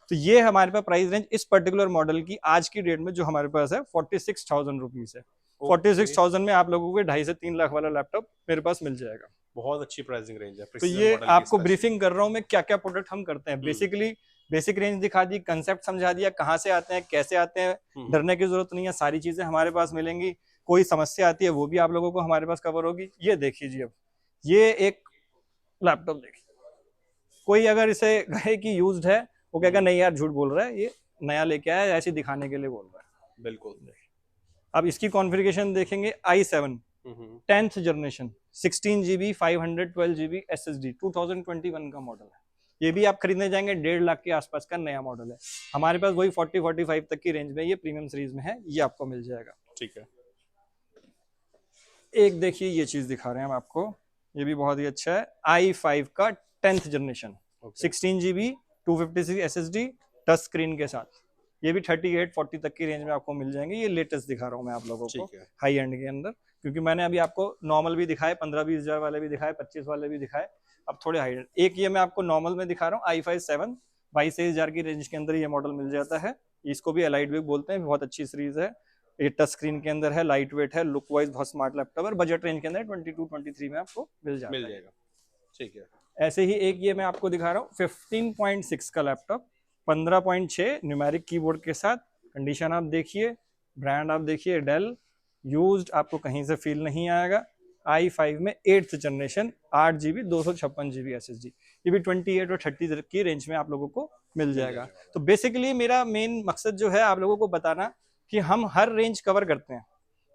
तो ये हमारे पास प्राइस रेंज इस पर्टिकुलर मॉडल की आज की डेट में जो हमारे पास है 46,000 रुपीज है। 46,000 में आप लोगों को 2.5 से 3 लाख वाला लैपटॉप मेरे पास मिल जाएगा। बहुत अच्छी प्राइसिंग रेंज है। तो ये आपको ब्रीफिंग कर रहा हूँ मैं क्या क्या प्रोडक्ट हम करते हैं। बेसिकली बेसिक रेंज दिखा दी, कंसेप्ट समझा दिया, कहाँ से आते हैं, कैसे आते हैं, डरने की जरूरत नहीं है, सारी चीजें हमारे पास मिलेंगी। कोई समस्या आती है वो भी आप लोगों को हमारे पास कवर होगी। ये देखिए जी, अब ये एक लैपटॉप देखिए, कोई अगर इसे कहे कि यूज्ड है वो कहेगा नहीं यार झूठ बोल रहा है, ये नया लेके आया है, ऐसे दिखाने के लिए बोल रहा है। बिल्कुल। अब इसकी कॉन्फ़िगरेशन देखेंगे, i7 10th generation, 16 GB 512 GB SSD, 2021 का मॉडल है। ये भी आप खरीदने जाएंगे 1.5 लाख के आसपास का नया मॉडल है। हमारे पास वही 40-45 तक की रेंज में ये प्रीमियम सीरीज में है, ये आपको मिल जाएगा। ठीक है। एक देखिए ये चीज दिखा रहे हैं हम आपको, ये भी बहुत ही अच्छा है। i5 का 10th generation, 16 GB 256 SSD touch screen के साथ, ये भी 38-40 तक की रेंज में आपको मिल जाएंगे। ये लेटेस्ट दिखा रहा हूँ मैं आप लोगों को हाई एंड के अंदर, क्योंकि मैंने अभी आपको नॉर्मल भी दिखाए, 15-20 हजार वाले भी दिखाए, 25 वाले भी दिखाए, अब थोड़े हाई एंड। एक ये मैं आपको नॉर्मल में दिखा रहा हूँ i5 7, 22-23 हजार की रेंज के अंदर ये मॉडल मिल जाता है। इसको भी एलाइट भी बोलते हैं, बहुत अच्छी सीरीज है। ये टच स्क्रीन के अंदर है, लाइट वेट है, लुक वाइज बहुत स्मार्ट लैपटॉप है, बजट रेंज के अंदर 22-23 में आपको मिल जाएगा। ठीक है। ऐसे ही एक ये मैं आपको दिखा रहा हूँ 15.6 का लैपटॉप, 15.6 न्यूमेरिक कीबोर्ड के साथ। कंडीशन आप देखिए, ब्रांड आप देखिए, डेल, यूज्ड आपको कहीं से फील नहीं आएगा। i5 में 8th generation, 8 GB 256 GB SSD, ये भी 28 और 30 की रेंज में आप लोगों को मिल जाएगा। तो बेसिकली मेरा मेन मकसद जो है आप लोगों को बताना कि हम हर रेंज कवर करते हैं,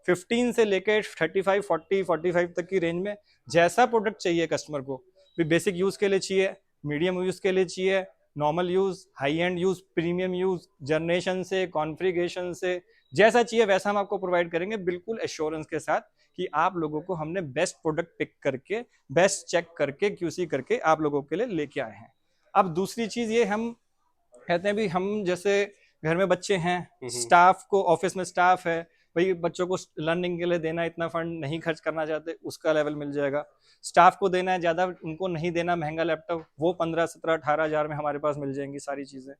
15 से लेकर 35, 40, 45 तक की रेंज में। जैसा प्रोडक्ट चाहिए कस्टमर को, बेसिक यूज के लिए चाहिए, मीडियम यूज के लिए चाहिए, normal use, high and use, premium use, generation से, कॉन्फ़िगरेशन से, जैसा चाहिए वैसा हम आपको प्रोवाइड करेंगे, बिल्कुल एश्योरेंस के साथ कि आप लोगों को हमने बेस्ट प्रोडक्ट पिक करके, बेस्ट चेक करके, क्यूसी करके आप लोगों के लिए लेके आए हैं। अब दूसरी चीज ये, हम कहते हैं भी हम जैसे घर में बच्चे हैं, स्टाफ को, ऑफिस में स्टाफ है भाई, बच्चों को लर्निंग के लिए देना, इतना फंड नहीं खर्च करना चाहते, उसका लेवल मिल जाएगा। स्टाफ को देना है ज्यादा, उनको नहीं देना महंगा लैपटॉप, वो 15, 17, 18 हजार में हमारे पास मिल जाएंगी सारी चीजें।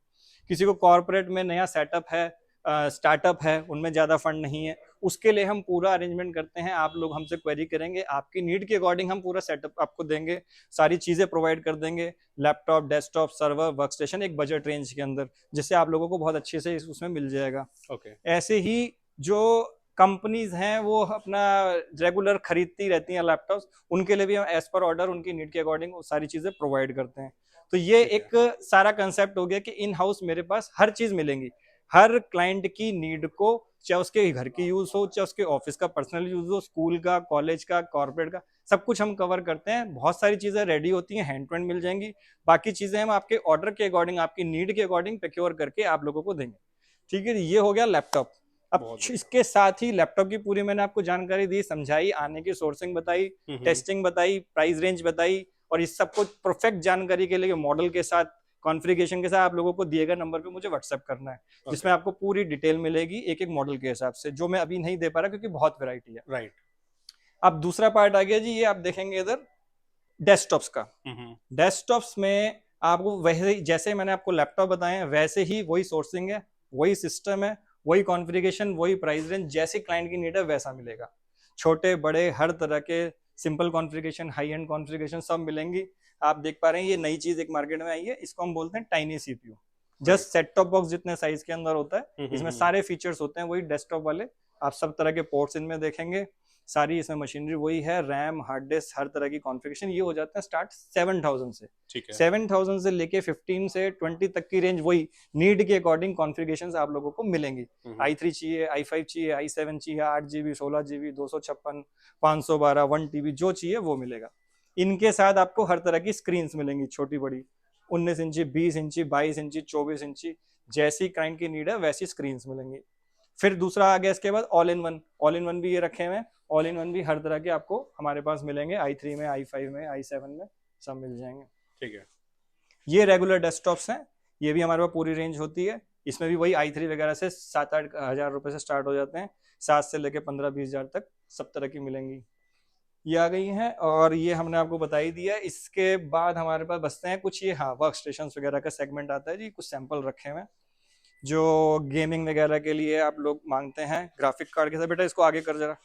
किसी को कॉर्पोरेट में नया सेटअप है, स्टार्टअप है, उनमें ज्यादा फंड नहीं है, उसके लिए हम पूरा अरेंजमेंट करते हैं। आप लोग हमसे क्वेरी करेंगे, आपकी नीड के अकॉर्डिंग हम पूरा सेटअप आपको देंगे, सारी चीजें प्रोवाइड कर देंगे, laptop, desktop, server, work station, एक बजट रेंज के अंदर, जिससे आप लोगों को बहुत अच्छे से उसमें मिल जाएगा। ऐसे ही जो कंपनीज हैं वो अपना रेगुलर खरीदती रहती हैं लैपटॉप्स, उनके लिए भी हम एज पर ऑर्डर उनकी नीड के अकॉर्डिंग वो सारी चीजें प्रोवाइड करते हैं। तो ये एक सारा कंसेप्ट हो गया कि इन हाउस मेरे पास हर चीज मिलेंगी, हर क्लाइंट की नीड को, चाहे उसके घर की यूज हो, चाहे उसके ऑफिस का पर्सनल यूज हो, स्कूल का, कॉलेज का, कॉर्पोरेट का, सब कुछ हम कवर करते हैं। बहुत सारी चीजें रेडी होती हैं, हैंड टू हैंड मिल जाएंगी, बाकी चीजें हम आपके ऑर्डर के अकॉर्डिंग, आपकी नीड के अकॉर्डिंग प्रोक्योर करके आप लोगों को देंगे। ठीक है, ये हो गया लैपटॉप। अब इसके साथ ही लैपटॉप की पूरी मैंने आपको जानकारी दी, समझाई, आने की सोर्सिंग बताई, टेस्टिंग बताई, प्राइस रेंज बताई, और इस सबको परफेक्ट जानकारी के लिए मॉडल के साथ, कॉन्फ़िगरेशन के साथ आप लोगों को दिए गए नंबर पे मुझे व्हाट्सएप करना है, जिसमें आपको पूरी डिटेल मिलेगी एक एक मॉडल के हिसाब से, जो मैं अभी नहीं दे पा रहा क्योंकि बहुत वैरायटी है। राइट। अब दूसरा पार्ट आ गया जी, ये आप देखेंगे इधर डेस्कटॉप्स का। डेस्कटॉप्स में आपको वैसे जैसे मैंने आपको लैपटॉप बताए हैं वैसे ही वही सोर्सिंग है, वही सिस्टम है, वही कॉन्फ़िगरेशन, वही प्राइस रेंज, जैसे क्लाइंट की नीड है वैसा मिलेगा। छोटे बड़े हर तरह के simple configuration, high and configuration सब मिलेंगी। आप देख पा रहे हैं ये नई चीज एक मार्केट में आई है, इसको हम बोलते हैं tiny CPU. Just set top box जितने साइज के अंदर होता है, इसमें सारे फीचर्स होते हैं वही डेस्कटॉप वाले। आप सब तरह के पोर्ट्स इनमें देखेंगे, सारी इसमें मशीनरी वही है, रैम, हार्ड डिस्क, हर तरह की कॉन्फ़िगरेशन। ये हो जाते हैं स्टार्ट 7000 से। ठीक है। 7000 से लेके 15 से 20 तक की रेंज, वही नीड के अकॉर्डिंग कॉन्फ़िगरेशंस आप लोगों को मिलेंगी। i3 चाहिए, i5 चाहिए, i7 चाहिए, 8 GB, 16 GB, 256, 512, 1 TB, जो चाहिए वो मिलेगा। इनके साथ आपको हर तरह की स्क्रीन्स मिलेंगी, छोटी बड़ी, 19 इंची, 20 इंची, 22 इंची, 24 इंची, जैसी क्लाइंट की नीड है वैसी स्क्रीन मिलेंगी। फिर दूसरा आ गया इसके बाद ऑल इन वन भी ये रखे हुए हैं। ऑल इन वन भी हर तरह के आपको हमारे पास मिलेंगे, i3 में, i5 में, i7 में सब मिल जाएंगे। ठीक है। ये रेगुलर डेस्कटॉप्स हैं, ये भी हमारे पास पूरी रेंज होती है। इसमें भी वही i3 वगैरह से 7-8 हज़ार रुपए से स्टार्ट हो जाते हैं, 7 से लेके 15-20 हज़ार तक सब तरह की मिलेंगी। ये आ गई हैं और ये हमने आपको बता ही दिया। इसके बाद हमारे पास बचते हैं कुछ ये, हाँ, वर्क स्टेशन वगैरह का सेगमेंट आता है जी। कुछ सैंपल रखे हुए हैं जो गेमिंग वगैरह के लिए आप लोग मांगते हैं, ग्राफिक कार्ड के साथ। बेटा इसको आगे कर जरा।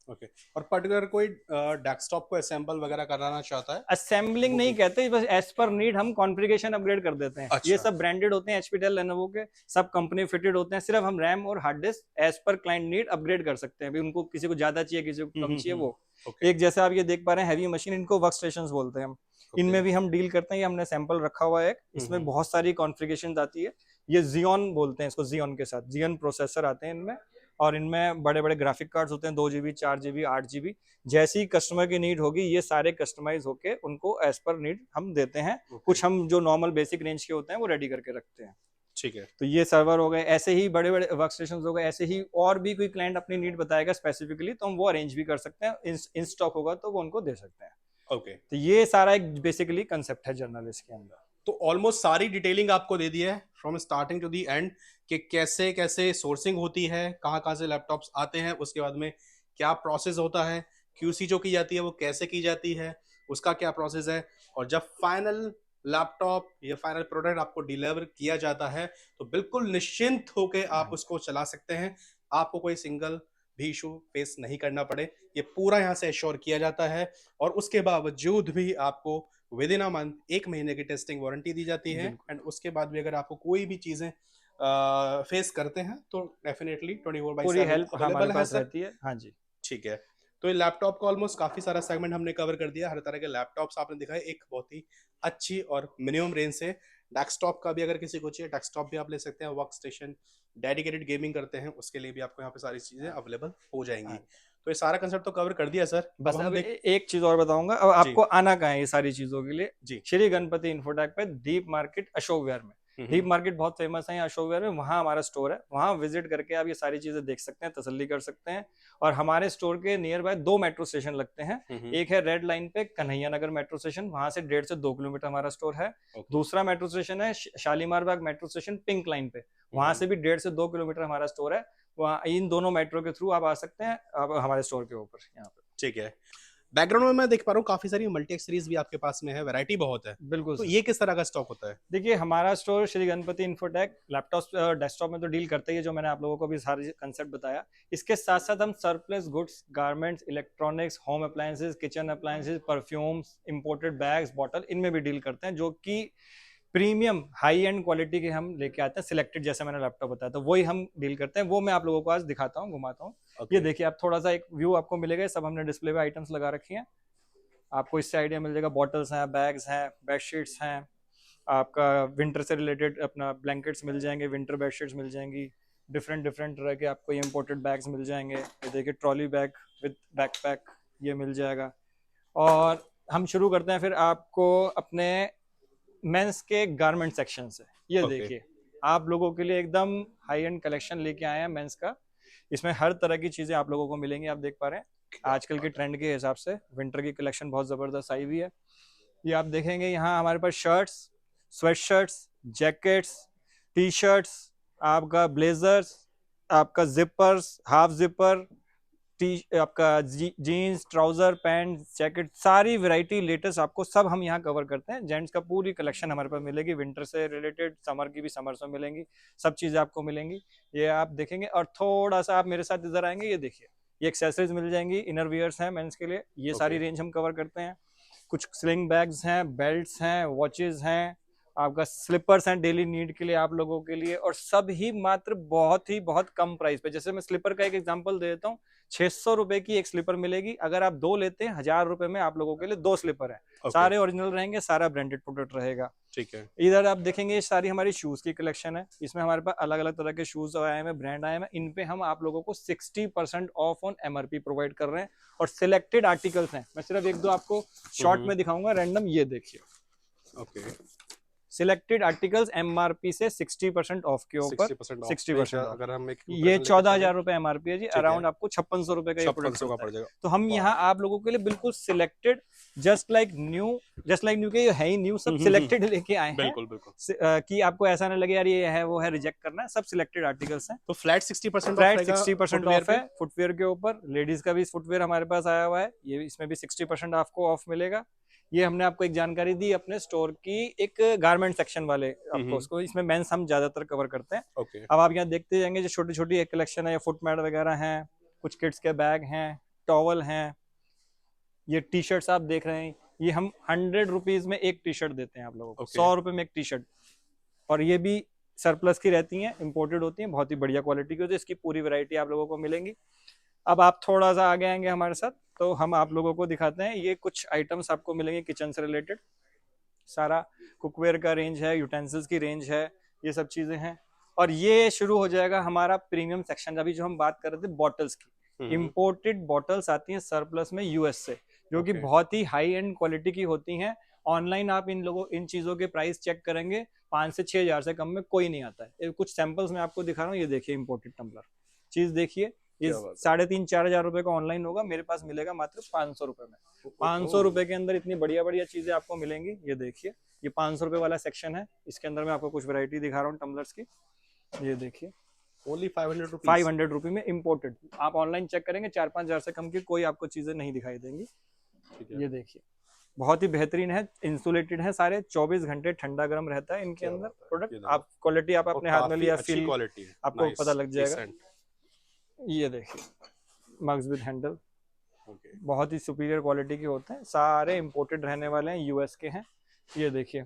ओके। और पर्टिकुलर कोई डेस्कटॉप को असेंबल वगैरह कराना चाहता है? असेंबलिंग नहीं कहते, बस एज पर नीड हम कॉन्फ़िगरेशन अपग्रेड कर देते हैं। अच्छा। ये सब ब्रांडेड होते हैं, HP Dell लेनोवो के, सब कंपनी फिटेड होते हैं। सिर्फ हम रैम और hard disk as per client need upgrade कर सकते हैं। अभी उनको किसी को ज्यादा चाहिए, किसी को कम चाहिए, वो एक जैसे आप ये देख पा रहे हैं हैवी मशीन, इनको वर्क स्टेशन बोलते हैं हम। इनमें भी हम डील करते हैं। ये हमने सैंपल रखा हुआ है, इसमें बहुत सारी कॉन्फ़िगरेशन आती है। ये Xeon बोलते हैं इसको, Xeon के साथ Xeon प्रोसेसर आते हैं इनमें, और इनमें बड़े बड़े ग्राफिक कार्ड्स होते हैं, 2 GB, 4 GB, 8 GB। जैसी कस्टमर की नीड होगी ये सारे कस्टमाइज होके उनको एज पर नीड हम देते हैं। कुछ हम जो नॉर्मल बेसिक रेंज के होते हैं वो रेडी करके रखते हैं। ठीक है। तो ये सर्वर हो गए, ऐसे ही बड़े बड़े वर्क स्टेशन हो गए, ऐसे ही और भी कोई क्लाइंट अपनी नीड बताएगा स्पेसिफिकली तो हम वो अरेंज भी कर सकते हैं। इन स्टॉक होगा तो वो उनको दे सकते हैं। ओके। तो ये सारा एक बेसिकली कंसेप्ट है जर्नलिस्ट के अंदर। तो ऑलमोस्ट सारी डिटेलिंग आपको दे दी है from starting to the end, कि कैसे कैसे सोर्सिंग होती है, कहाँ कहाँ से लैपटॉप्स आते हैं, उसके बाद में क्या प्रोसेस होता है, QC जो की जाती है वो कैसे की जाती है, उसका क्या प्रोसेस है, और जब फाइनल लैपटॉप या फाइनल प्रोडक्ट आपको डिलीवर किया जाता है तो बिल्कुल निश्चिंत होकर आप उसको चला सकते हैं। आपको कोई सिंगल भी इशू फेस नहीं करना पड़े, ये पूरा यहाँ से एश्योर किया जाता है। और उसके बावजूद भी आपको विद इन अ मंथ 1 महीने की टेस्टिंग वारंटी दी जाती है। एंड उसके बाद भी अगर आपको कोई भी चीजें फेस करते हैं तो डेफिनेटली 24/7 हेल्प अवेलेबल है सर। रहती है। हाँ जी। ठीक है। तो ये लैपटॉप का ऑलमोस्ट काफी सारा सेगमेंट हमने कवर कर दिया, हर तरह के लैपटॉप्स आपने दिखाए एक बहुत ही अच्छी और मिनिमम रेंज से। डेस्कटॉप का भी अगर किसी को चाहिए डेस्कटॉप भी आप ले सकते हैं, वर्क स्टेशन डेडिकेटेड गेमिंग करते हैं उसके लिए भी आपको यहाँ पे सारी चीजें अवेलेबल हो जाएंगी। तो ये सारा कंसेप्ट तो कवर कर दिया सर। बस अब एक चीज और बताऊंगा, अब आपको आना कहाँ है ये सारी चीजों के लिए जी। श्री गणपति इन्फोटेक पे दीप मार्केट अशोक विहार में। दीप मार्केट बहुत फेमस है अशोक विहार में, वहाँ हमारा स्टोर है। वहाँ विजिट करके आप ये सारी चीजें देख सकते हैं, तसल्ली कर सकते हैं। और हमारे स्टोर के नियर बाय 2 मेट्रो स्टेशन लगते हैं। एक है रेड लाइन पे कन्हैया नगर मेट्रो स्टेशन, वहां से 1.5 से 2 किलोमीटर हमारा स्टोर है। दूसरा मेट्रो स्टेशन है शालीमार बाग मेट्रो स्टेशन पिंक लाइन पे, वहां से भी 1.5 से 2 किलोमीटर हमारा स्टोर है। वहाँ इन दोनों मेट्रो के थ्रू आप आ सकते हैं आप हमारे स्टोर के ऊपर यहाँ पे। ठीक है। बैकग्राउंड में मैं देख पा रहा हूँ काफी सारी मल्टी एक्सरीज भी आपके पास में है, वैरायटी बहुत है। बिल्कुल। तो ये किस तरह का स्टॉक होता है? देखिए हमारा store Shri Ganpati infotech laptop desktop में तो डील करते ही है, जो मैंने आप लोगों को भी सारे कंसेप्ट बताया। इसके साथ साथ हम surplus goods, garments, electronics, home appliances, kitchen appliances, perfumes, imported bags, bottle, इनमें भी डील करते हैं, जो कि प्रीमियम हाई एंड क्वालिटी के हम लेके आते हैं। सिलेक्टेड जैसे मैंने लैपटॉप बताया तो वही हम डील करते हैं, वो मैं आप लोगों को आज दिखाता हूँ, घुमाता हूँ। ये देखिए आप थोड़ा सा एक व्यू आपको मिलेगा, सब हमने डिस्प्ले पे आइटम्स लगा रखी हैं, आपको इससे आइडिया मिल जाएगा। बॉटल्स हैं, बैग्स हैं, बेडशीट्स हैं, आपका विंटर से रिलेटेड अपना ब्लैंकेट्स मिल जाएंगे, विंटर बेडशीट्स मिल जाएंगी, डिफरेंट तरह के आपको ये इंपोर्टेड बैग्स मिल जाएंगे। ये देखिए ट्रॉली बैग विद बैकपैक ये मिल जाएगा। और हम शुरू करते हैं फिर आपको अपने मेंस के गारमेंट सेक्शन से। ये देखिए आप लोगों के लिए एकदम हाई एंड कलेक्शन लेके आए हैं मेंस का। इसमें हर तरह की चीजें आप लोगों को मिलेंगी, आप देख पा रहे हैं आजकल के ट्रेंड के हिसाब से विंटर की कलेक्शन बहुत जबरदस्त आई हुई है। ये आप देखेंगे यहाँ हमारे पास shirts, sweatshirts, jackets, T shirts, आपका ब्लेजर्स, आपका जिपर्स, हाफ जिपर, आपका जीन्स, ट्राउजर, पैंट, जैकेट, सारी वैरायटी लेटेस्ट आपको सब हम यहाँ कवर करते हैं। जेंट्स का पूरी कलेक्शन हमारे पास मिलेगी, विंटर से रिलेटेड, समर की भी समर से मिलेंगी, सब चीजें आपको मिलेंगी। ये आप देखेंगे। और थोड़ा सा आप मेरे साथ इधर आएंगे, ये देखिए ये एक्सेसरीज मिल जाएंगी, इनर वियर्स हैं मेंस के लिए, ये सारी रेंज हम कवर करते हैं। कुछ स्लिंग बैग्स हैं, बेल्ट्स हैं, वॉचेस हैं, आपका स्लीपर्स हैं डेली नीड के लिए आप लोगों के लिए, और सब ही मात्र बहुत कम प्राइस पे। जैसे मैं स्लीपर का एक एग्जांपल दे देता हूँ, 600 रुपए की एक स्लीपर मिलेगी, अगर आप 2 लेते हैं 1000 रुपए में आप लोगों के लिए 2 स्लीपर है। सारे ओरिजिनल रहेंगे, सारा ब्रांडेड प्रोडक्ट रहेगा। ठीक है। इधर आप देखेंगे ये सारी हमारी शूज की कलेक्शन है, इसमें हमारे पास अलग अलग तरह के शूज आए हैं, ब्रांड आए हैं। इन पे हम आप लोगों को 60% ऑफ ऑन MRP प्रोवाइड कर रहे हैं, और सिलेक्टेड आर्टिकल्स हैं। मैं सिर्फ 1-2 आपको शॉर्ट में दिखाऊंगा रैंडम। ये देखिए सिलेक्टेड आर्टिकल्स MRP से 60% ऑफ के ऊपर 60%। अगर हम ये 14,000 रुपए MRP है जी, अराउंड आपको 5600 रुपए का ये 5600 का पड़ जाएगा। तो हम यहाँ आप लोगों के लिए बिल्कुल सिलेक्टेड, जस्ट लाइक न्यू के ये है ही न्यू, सब सिलेक्टेड लेके आए हैं। बिल्कुल कि आपको ऐसा ना लगे यार ये है वो है, रिजेक्ट करना है, सब सिलेक्टेड आर्टिकल्स हैं। तो फ्लैट 60% ऑफ है फुटवेयर के ऊपर। लेडीज का भी फुटवेयर हमारे पास आया हुआ है, ये इसमें भी 60% आपको ऑफ मिलेगा। ये हमने आपको एक जानकारी दी अपने स्टोर की, एक गारमेंट सेक्शन वाले आपको उसको, इसमें मेंस हम ज्यादातर कवर करते हैं। अब आप यहाँ देखते जाएंगे जो छोटी छोटी एक कलेक्शन है, फुट मैट वगैरह हैं, कुछ किड्स के बैग हैं, टॉवल हैं, ये टी शर्ट्स आप देख रहे हैं, ये हम 100 रुपीज में एक टी शर्ट देते हैं आप लोगों को, 100 रुपए में एक टी शर्ट। और ये भी सरप्लस की रहती हैं, इंपोर्टेड होती हैं, बहुत ही बढ़िया क्वालिटी की होती है, इसकी पूरी वैरायटी आप लोगों को मिलेंगी। अब आप थोड़ा सा आगे आएंगे हमारे साथ तो हम आप लोगों को दिखाते हैं, ये कुछ आइटम्स आपको मिलेंगे किचन से रिलेटेड, सारा कुकवेयर का रेंज है, यूटेंसिल्स की रेंज है, ये सब चीजें हैं। और ये शुरू हो जाएगा हमारा प्रीमियम सेक्शन। अभी जो हम बात कर रहे थे बॉटल्स की, इंपोर्टेड बॉटल्स आती हैं सरप्लस में यूएस से, जो कि बहुत ही हाई एंड क्वालिटी की होती हैं। ऑनलाइन आप इन चीजों के प्राइस चेक करेंगे 5 से 6 हजार से कम में कोई नहीं आता है। कुछ सैंपल्स में आपको दिखा रहा हूँ, ये देखिए इंपोर्टेड टम्बलर, चीज देखिए, ये 3,500-4 हजार रुपए का ऑनलाइन होगा, मेरे पास मिलेगा मात्र 500 रुपए में। 500 रुपए के अंदर इतनी बढ़िया बढ़िया चीजें आपको मिलेंगी। ये देखिए, ये 500 रुपए वाला सेक्शन है, इसके अंदर मैं आपको कुछ वैरायटी दिखा रहा हूँ टम्बलर्स की। ये देखिए, ओनली 500 रुपए में इम्पोर्टेड। आप ऑनलाइन चेक करेंगे 4-5 हजार से कम की कोई आपको चीजें नहीं दिखाई देंगी। ये देखिए, बहुत ही बेहतरीन है, इंसुलेटेड है सारे, 24 घंटे ठंडा गर्म रहता है इनके अंदर प्रोडक्ट। आप क्वालिटी आप अपने हाथ में लिया, फील आपको पता लग जाएगा। ये देखिए, मग्स विद हैंडल, बहुत ही सुपीरियर क्वालिटी के होते हैं, सारे इंपोर्टेड रहने वाले हैं, यूएस के हैं। ये देखिए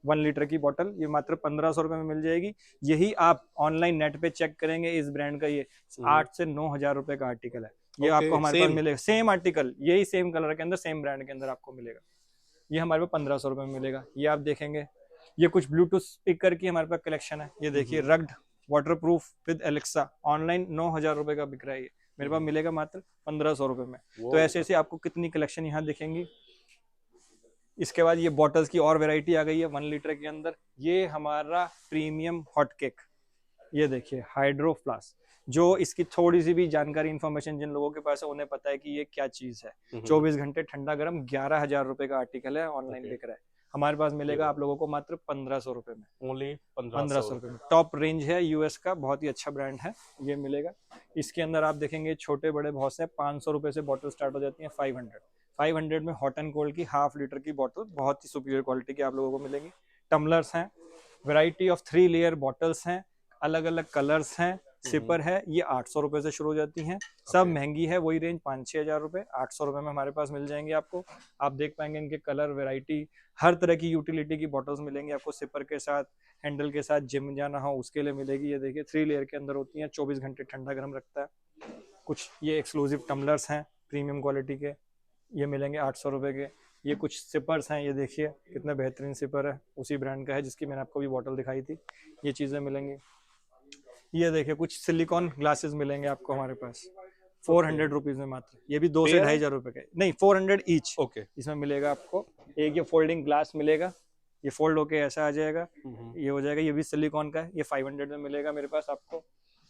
1 लीटर की बोतल, ये मात्र 1500 रुपए में मिल जाएगी। यही आप ऑनलाइन नेट पे चेक करेंगे, इस ब्रांड का ये 8 से 9 हजार रुपए का आर्टिकल है। ये आपको हमारे पास मिलेगा, सेम आर्टिकल, यही सेम कलर के अंदर, सेम ब्रांड के अंदर आपको मिलेगा। ये हमारे पास 1500 रुपए में मिलेगा। ये आप देखेंगे, ये कुछ ब्लूटूथ स्पीकर की हमारे पास कलेक्शन है। ये देखिए, rugged waterproof with Alexa, online 9 हजार रुपए का बिक रहा है, ये मेरे पास मिलेगा मात्र 1500 रुपए में। तो ऐसे ऐसे आपको कितनी कलेक्शन यहाँ दिखेंगी। इसके बाद ये बॉटल्स की और वैरायटी आ गई है 1 लीटर के अंदर। ये हमारा प्रीमियम हॉट केक, ये देखिए हाइड्रो फ्लास्क, जो इसकी थोड़ी सी भी जानकारी इन्फॉर्मेशन जिन लोगों के पास है उन्हें पता है कि ये क्या चीज है। 24 घंटे ठंडा गर्म, 11,000 रुपए का आर्टिकल है, ऑनलाइन बिक रहा है। हमारे पास मिलेगा आप लोगों को मात्र 1500 रुपए में, ओनली 1500 रुपए में। टॉप रेंज है, यूएस का बहुत ही अच्छा ब्रांड है, ये मिलेगा। इसके अंदर आप देखेंगे छोटे बड़े बहुत से, 500 रुपए से बॉटल स्टार्ट हो जाती है, 500 में हॉट एंड कोल्ड की 1/2 लीटर की बॉटल, बहुत ही सुपीरियर क्वालिटी की आप लोगों को मिलेंगी। टम्बलर्स हैं, वैरायटी ऑफ 3 लेयर बॉटल्स हैं, अलग अलग कलर्स हैं, सिपर है, ये 800 रुपए से शुरू हो जाती हैं। सब महंगी है, वही रेंज 5-6 हजार रुपए, 800 रुपए में हमारे पास मिल जाएंगे आपको। आप देख पाएंगे इनके कलर, वैरायटी, हर तरह की यूटिलिटी की बॉटल्स मिलेंगी आपको, सिपर के साथ, हैंडल के साथ, जिम जाना हो उसके लिए मिलेगी। ये देखिए 3 लेयर के अंदर होती हैं, 24 घंटे ठंडा गर्म रखता है। कुछ ये एक्सक्लूसिव टम्बलर्स हैं प्रीमियम क्वालिटी के, ये मिलेंगे 800 रुपए के। ये कुछ सिपर्स हैं, ये देखिए कितना बेहतरीन सिपर है, उसी ब्रांड का है जिसकी मैंने आपको भी बॉटल दिखाई थी। ये चीजें मिलेंगी। ये देखिए कुछ सिलिकॉन ग्लासेस मिलेंगे आपको हमारे पास 400 रुपीज में मात्र, ये भी 2 से 2.5 हजार रुपए के, नहीं 400 ईच। इसमें मिलेगा आपको एक ये फोल्डिंग ग्लास मिलेगा, ये फोल्ड होके ऐसा आ जाएगा, ये हो जाएगा, ये भी सिलिकॉन का है, ये 500 में मिलेगा मेरे पास आपको।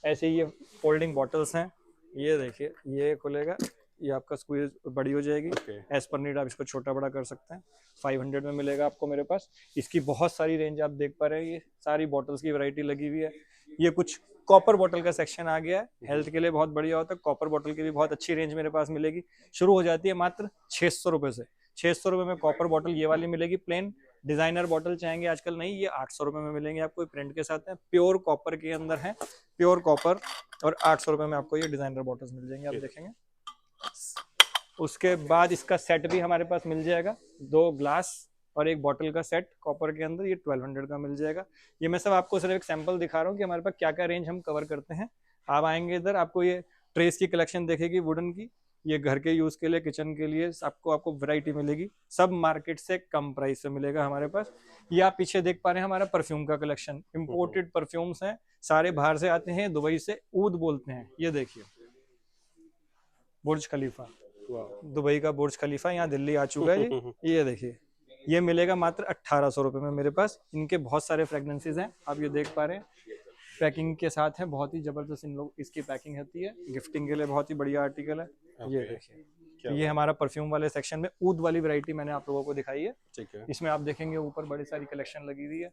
ऐसे ही ये फोल्डिंग बॉटल्स हैं, ये देखिए, ये खुलेगा, ये आपका स्क्वीज बड़ी हो जाएगी, एज पर नीड आप इसको छोटा बड़ा कर सकते हैं। 500 में मिलेगा आपको मेरे पास। इसकी बहुत सारी रेंज आप देख पा रहे हैं, ये सारी बॉटल्स की वैरायटी लगी हुई है। ये कुछ कॉपर बॉटल का सेक्शन आ गया है, हेल्थ के लिए बहुत बढ़िया होता है। कॉपर बॉटल की भी बहुत अच्छी रेंज मेरे पास मिलेगी, शुरू हो जाती है मात्र 600 रुपए से। 600 रुपए में कॉपर बॉटल ये वाली मिलेगी प्लेन। डिजाइनर बॉटल चाहेंगे आजकल नहीं, ये 800 रुपए में मिलेंगे आपको, प्रिंट के साथ है, प्योर कॉपर के अंदर है, प्योर कॉपर। और 800 रुपए में आपको ये डिजाइनर बॉटल्स मिल जाएंगे, आप देखेंगे। उसके बाद इसका सेट भी हमारे पास मिल जाएगा, 2 ग्लास और 1 बॉटल का सेट कॉपर के अंदर, ये 1200 का मिल जाएगा। ये मैं सब आपको सिर्फ एक सैंपल दिखा रहा हूँ कि हमारे पास क्या क्या रेंज हम कवर करते हैं। आप आएंगे इधर, आपको ये ट्रेस की कलेक्शन देखेगी वुडन की, ये घर के यूज के लिए, किचन के लिए, आपको वैरायटी मिलेगी, सब मार्केट से कम प्राइस से मिलेगा हमारे पास। ये आप पीछे देख पा रहे हैं हमारा परफ्यूम का कलेक्शन, इंपोर्टेड परफ्यूम्स हैं, सारे बाहर से आते हैं, दुबई से, ऊद बोलते हैं। ये देखिए बुर्ज खलीफा, दुबई का बुर्ज खलीफा यहाँ दिल्ली आ चुका है। ये देखिए ये मिलेगा मात्र 1800 रुपये में मेरे पास। इनके बहुत सारे फ्रेगनेंसेज हैं, आप ये देख पा रहे हैं, पैकिंग के साथ है, बहुत ही जबरदस्त इन लोग इसकी पैकिंग होती है, गिफ्टिंग के लिए बहुत ही बढ़िया आर्टिकल है। ये देखिए, तो ये हमारा परफ्यूम वाले सेक्शन में ऊद वाली वैरायटी मैंने आप लोगों को दिखाई है। ठीक है, इसमें आप देखेंगे ऊपर बड़ी सारी कलेक्शन लगी हुई है,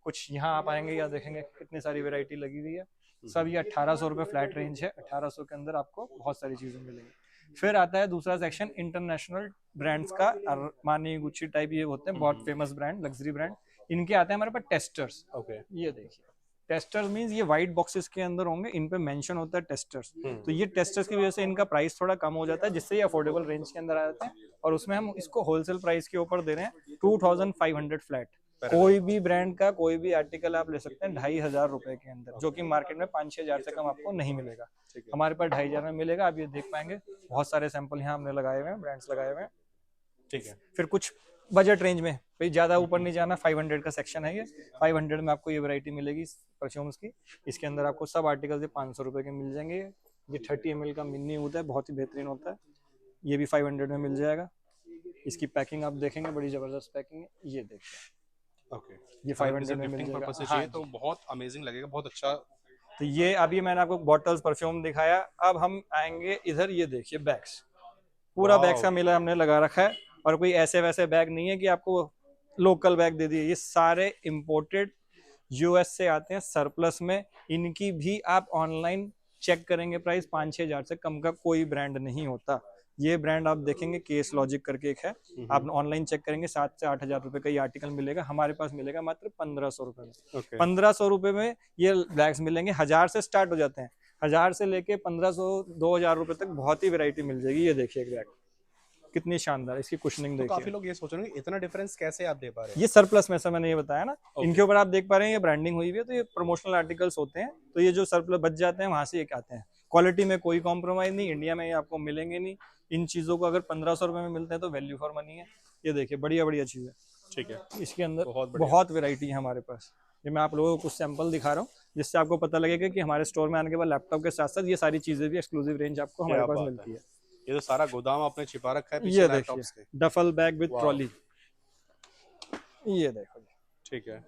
कुछ यहाँ आप आएंगे या देखेंगे कितनी सारी वैरायटी लगी हुई है। सब ये 1800 रुपये फ्लैट रेंज है, 1800 के अंदर आपको बहुत सारी चीजें मिलेंगी। फिर आता है दूसरा सेक्शन इंटरनेशनल ब्रांड्स का, अरमानी, गुच्ची टाइप ये होते हैं बहुत फेमस ब्रांड, लग्जरी ब्रांड। इनके आते हैं हमारे पास टेस्टर्स। ओके, ये देखिए, टेस्टर्स मींस ये व्हाइट बॉक्सेस के अंदर होंगे, इन पे मेंशन होता है टेस्टर्स। तो ये टेस्टर्स की वजह से इनका प्राइस थोड़ा कम हो जाता है, जिससे ये अफोर्डेबल रेंज के अंदर आ जाते हैं। और उसमें हम इसको होलसेल प्राइस के ऊपर दे रहे हैं 2500 फ्लैट। कोई भी ब्रांड का कोई भी आर्टिकल आप ले सकते हैं 2500 रुपए के अंदर, जो कि मार्केट में 5-6 हजार से कम आपको नहीं मिलेगा। हमारे पास 2500 में मिलेगा, आप ये देख पाएंगे। बहुत सारे सैंपल यहाँ हमने लगाए हुए हैं, ब्रांड्स लगाए हुए हैं। ठीक है, फिर कुछ बजट रेंज में, भाई ज्यादा ऊपर नहीं जाना, 500 का सेक्शन है ये। 500 में आपको ये वैरायटी मिलेगी परफ्यूम्स की। इसके अंदर आपको सब आर्टिकल्स 500 रुपए के मिल जाएंगे। ये 30 ml का मिनी होता है, बहुत ही बेहतरीन होता है, ये भी 500 में मिल जाएगा। इसकी पैकिंग आप देखेंगे, बड़ी जबरदस्त पैकिंग है, ये देखिए। ओके, ये 500 में मिल जाएगा। हाँ, तो बहुत अमेजिंग लगेगा, बहुत अच्छा। तो ये अभी मैंने आपको बॉटल्स परफ्यूम दिखाया, अब हम आएंगे इधर, ये देखिए बैग्स, पूरा बैग्स का मेला हमने लगा रखा है। और कोई ऐसे वैसे बैग नहीं है कि आपको लोकल बैग दे दिए, ये सारे इंपोर्टेड यूएस से आते हैं सरप्लस में। इनकी भी आप ऑनलाइन चेक करेंगे प्राइस 5-6 हजार से कम का कोई ब्रांड नहीं होता। ये ब्रांड आप देखेंगे केस लॉजिक करके एक है, आप ऑनलाइन चेक करेंगे 7 से 8 हजार रुपए का ये आर्टिकल मिलेगा, हमारे पास मिलेगा मात्र 1500 रुपए में। 1500 रुपए में ये बैग्स मिलेंगे, 1000 से स्टार्ट हो जाते हैं, 1000 से लेके 1500-2000 रुपए तक बहुत ही वैरायटी मिल जाएगी। ये देखिए बैग कितनी शानदार, इसकी कुशनिंग देखिए। काफी लोग ये सोच रहे हैं इतना डिफरेंस कैसे आप दे पा रहे हैं। ये सरप्लस में, मैंने ये बताया ना, इनके ऊपर आप देख पा रहे हैं ये ब्रांडिंग हुई हुई है, तो ये प्रमोशनल आर्टिकल्स होते हैं। तो ये जो सरप्लस बच जाते हैं वहां से एक आते हैं। क्वालिटी में कोई कॉम्प्रोमाइज नहीं, इंडिया में ये आपको मिलेंगे नहीं। इन चीजों को अगर 1500 रुपए में मिलते हैं तो वैल्यू फॉर मनी है। ये देखिए बढ़िया बढ़िया चीज है। ठीक है, इसके अंदर बहुत वेरायटी है हमारे पास। ये मैं आप लोगों को कुछ सैंपल दिखा रहा हूँ, जिससे आपको पता लगेगा कि हमारे स्टोर में आने के बाद लैपटॉप के साथ साथ ये सारी चीजें भी एक्सक्लूसिव रेंज आपको हमारे पास मिलती है। ये तो सारा गोदाम आपने छिपा रखा है। ये देखिए डफल बैग विद ट्रॉली, ये देखो। ठीक है,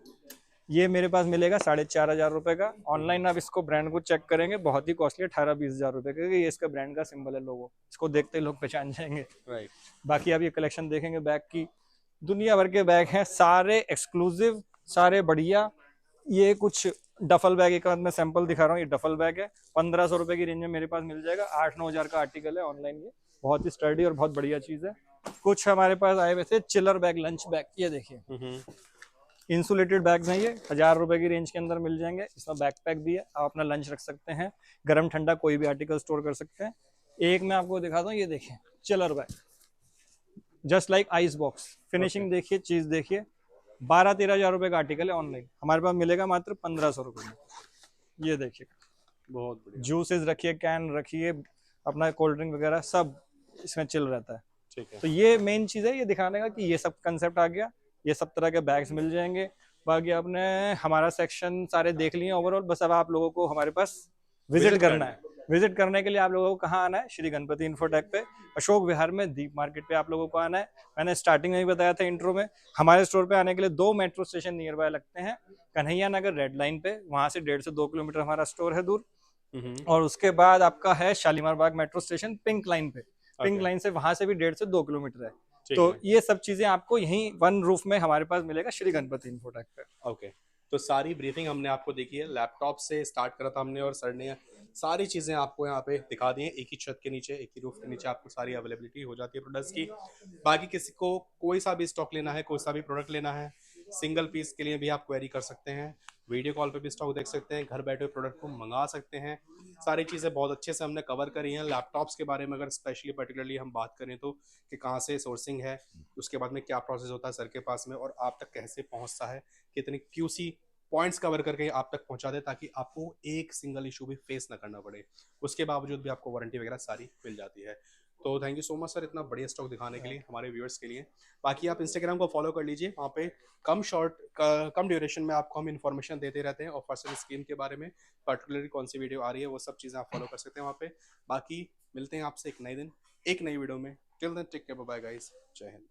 ये मेरे पास मिलेगा 4500 रुपए का। ऑनलाइन आप इसको ब्रांड को चेक करेंगे, बहुत ही कॉस्टली, 18-20 हजार रुपए का। ये इसका ब्रांड का सिंबल है, लोगो, इसको देखते ही लोग पहचान जाएंगे। राइट। बाकी आप ये कलेक्शन देखेंगे बैग की, दुनिया भर के बैग हैं, सारे एक्सक्लूसिव, सारे बढ़िया। ये कुछ डफल बैग एक मैं सैंपल दिखा रहा हूँ, ये डफल बैग है, 1500 रुपए की रेंज में मेरे पास मिल जाएगा। 8-9 हजार का आर्टिकल है ऑनलाइन, ये बहुत ही स्टर्डी और बहुत बढ़िया चीज है। कुछ हमारे पास आए वैसे चिलर बैग, लंच बैग, ये देखिए इंसुलेटेड बैग्स हैं, ये 1000 रुपए की रेंज के अंदर मिल जाएंगे। इसमें बैकपैक भी है, आप अपना लंच रख सकते हैं, गर्म ठंडा कोई भी आर्टिकल स्टोर कर सकते हैं। एक मैं आपको दिखाता हूँ, ये देखिए chiller bag, just like ice box, finishing देखिए, चीज देखिए। 12-13 हजार रुपए का आर्टिकल है, ऑनलाइन हमारे पास मिलेगा मात्र 1500 रुपए में। ये देखिए बहुत बढ़िया, जूसेस रखिए, कैन रखिए, अपना कोल्ड ड्रिंक वगैरह सब इसमें चिल रहता है। ठीक है, तो ये मेन चीज है ये दिखाने का कि ये सब कंसेप्ट आ गया, ये सब तरह के बैग्स मिल जाएंगे। बाकी आपने हमारा सेक्शन सारे देख लिए ओवरऑल, बस अब आप लोगों को हमारे पास विजिट करना है। विजिट करने के लिए आप लोगों को कहाँ आना है? श्री गणपति इन्फोटेक पे, अशोक विहार में दीप मार्केट पे आप लोगों को आना है। मैंने स्टार्टिंग में ही बताया था इंट्रो में, हमारे स्टोर पे आने के लिए 2 मेट्रो स्टेशन नियर बाय लगते हैं। कन्हैया नगर रेड लाइन पे, वहां से 1.5 से 2 किलोमीटर हमारा स्टोर है दूर। और उसके बाद आपका है शालीमार बाग मेट्रो स्टेशन पिंक लाइन पे, पिंक लाइन से वहां से भी 1.5 से 2 किलोमीटर है। तो ये सब चीजें आपको यहीं वन रूफ में हमारे पास मिलेगा श्री गणपति इन्फोटेक पे। ओके, तो सारी ब्रीफिंग हमने आपको देखी है, लैपटॉप से स्टार्ट करा था हमने, और सर ने सारी चीजें आपको यहाँ पे दिखा दी हैं। एक ही छत के नीचे, एक ही रूफ के नीचे आपको सारी अवेलेबिलिटी हो जाती है प्रोडक्ट्स की। बाकी किसी को कोई सा भी स्टॉक लेना है, कोई सा भी प्रोडक्ट लेना है, सिंगल पीस के लिए भी आप क्वेरी कर सकते हैं, वीडियो कॉल पे भी स्टॉक देख सकते हैं, घर बैठे प्रोडक्ट को मंगा सकते हैं। सारी चीज़ें बहुत अच्छे से हमने कवर करी हैं। लैपटॉप्स के बारे में अगर स्पेशली पर्टिकुलरली हम बात करें तो, कि कहाँ से सोर्सिंग है, उसके बाद में क्या प्रोसेस होता है सर के पास में, और आप तक कैसे पहुँचता है, कितनी QC पॉइंट्स कवर करके आप तक पहुँचा दे, ताकि आपको एक सिंगल इशू भी फेस ना करना पड़े। उसके बावजूद भी आपको वारंटी वगैरह सारी मिल जाती है। तो thank you so much sir, इतना बढ़िया स्टॉक दिखाने के लिए हमारे व्यूअर्स के लिए। बाकी आप इंस्टाग्राम को फॉलो कर लीजिए, वहाँ पे कम ड्यूरेशन में आपको हम इन्फॉर्मेशन देते रहते हैं ऑफर्स एंड स्कीम के बारे में, पर्टिकुलरली कौन सी वीडियो आ रही है, वो सब चीज़ें आप फॉलो कर सकते हैं वहाँ पे। बाकी मिलते हैं आपसे एक नए दिन एक नई वीडियो में। Till then take care, bye bye guys, जय हिंद।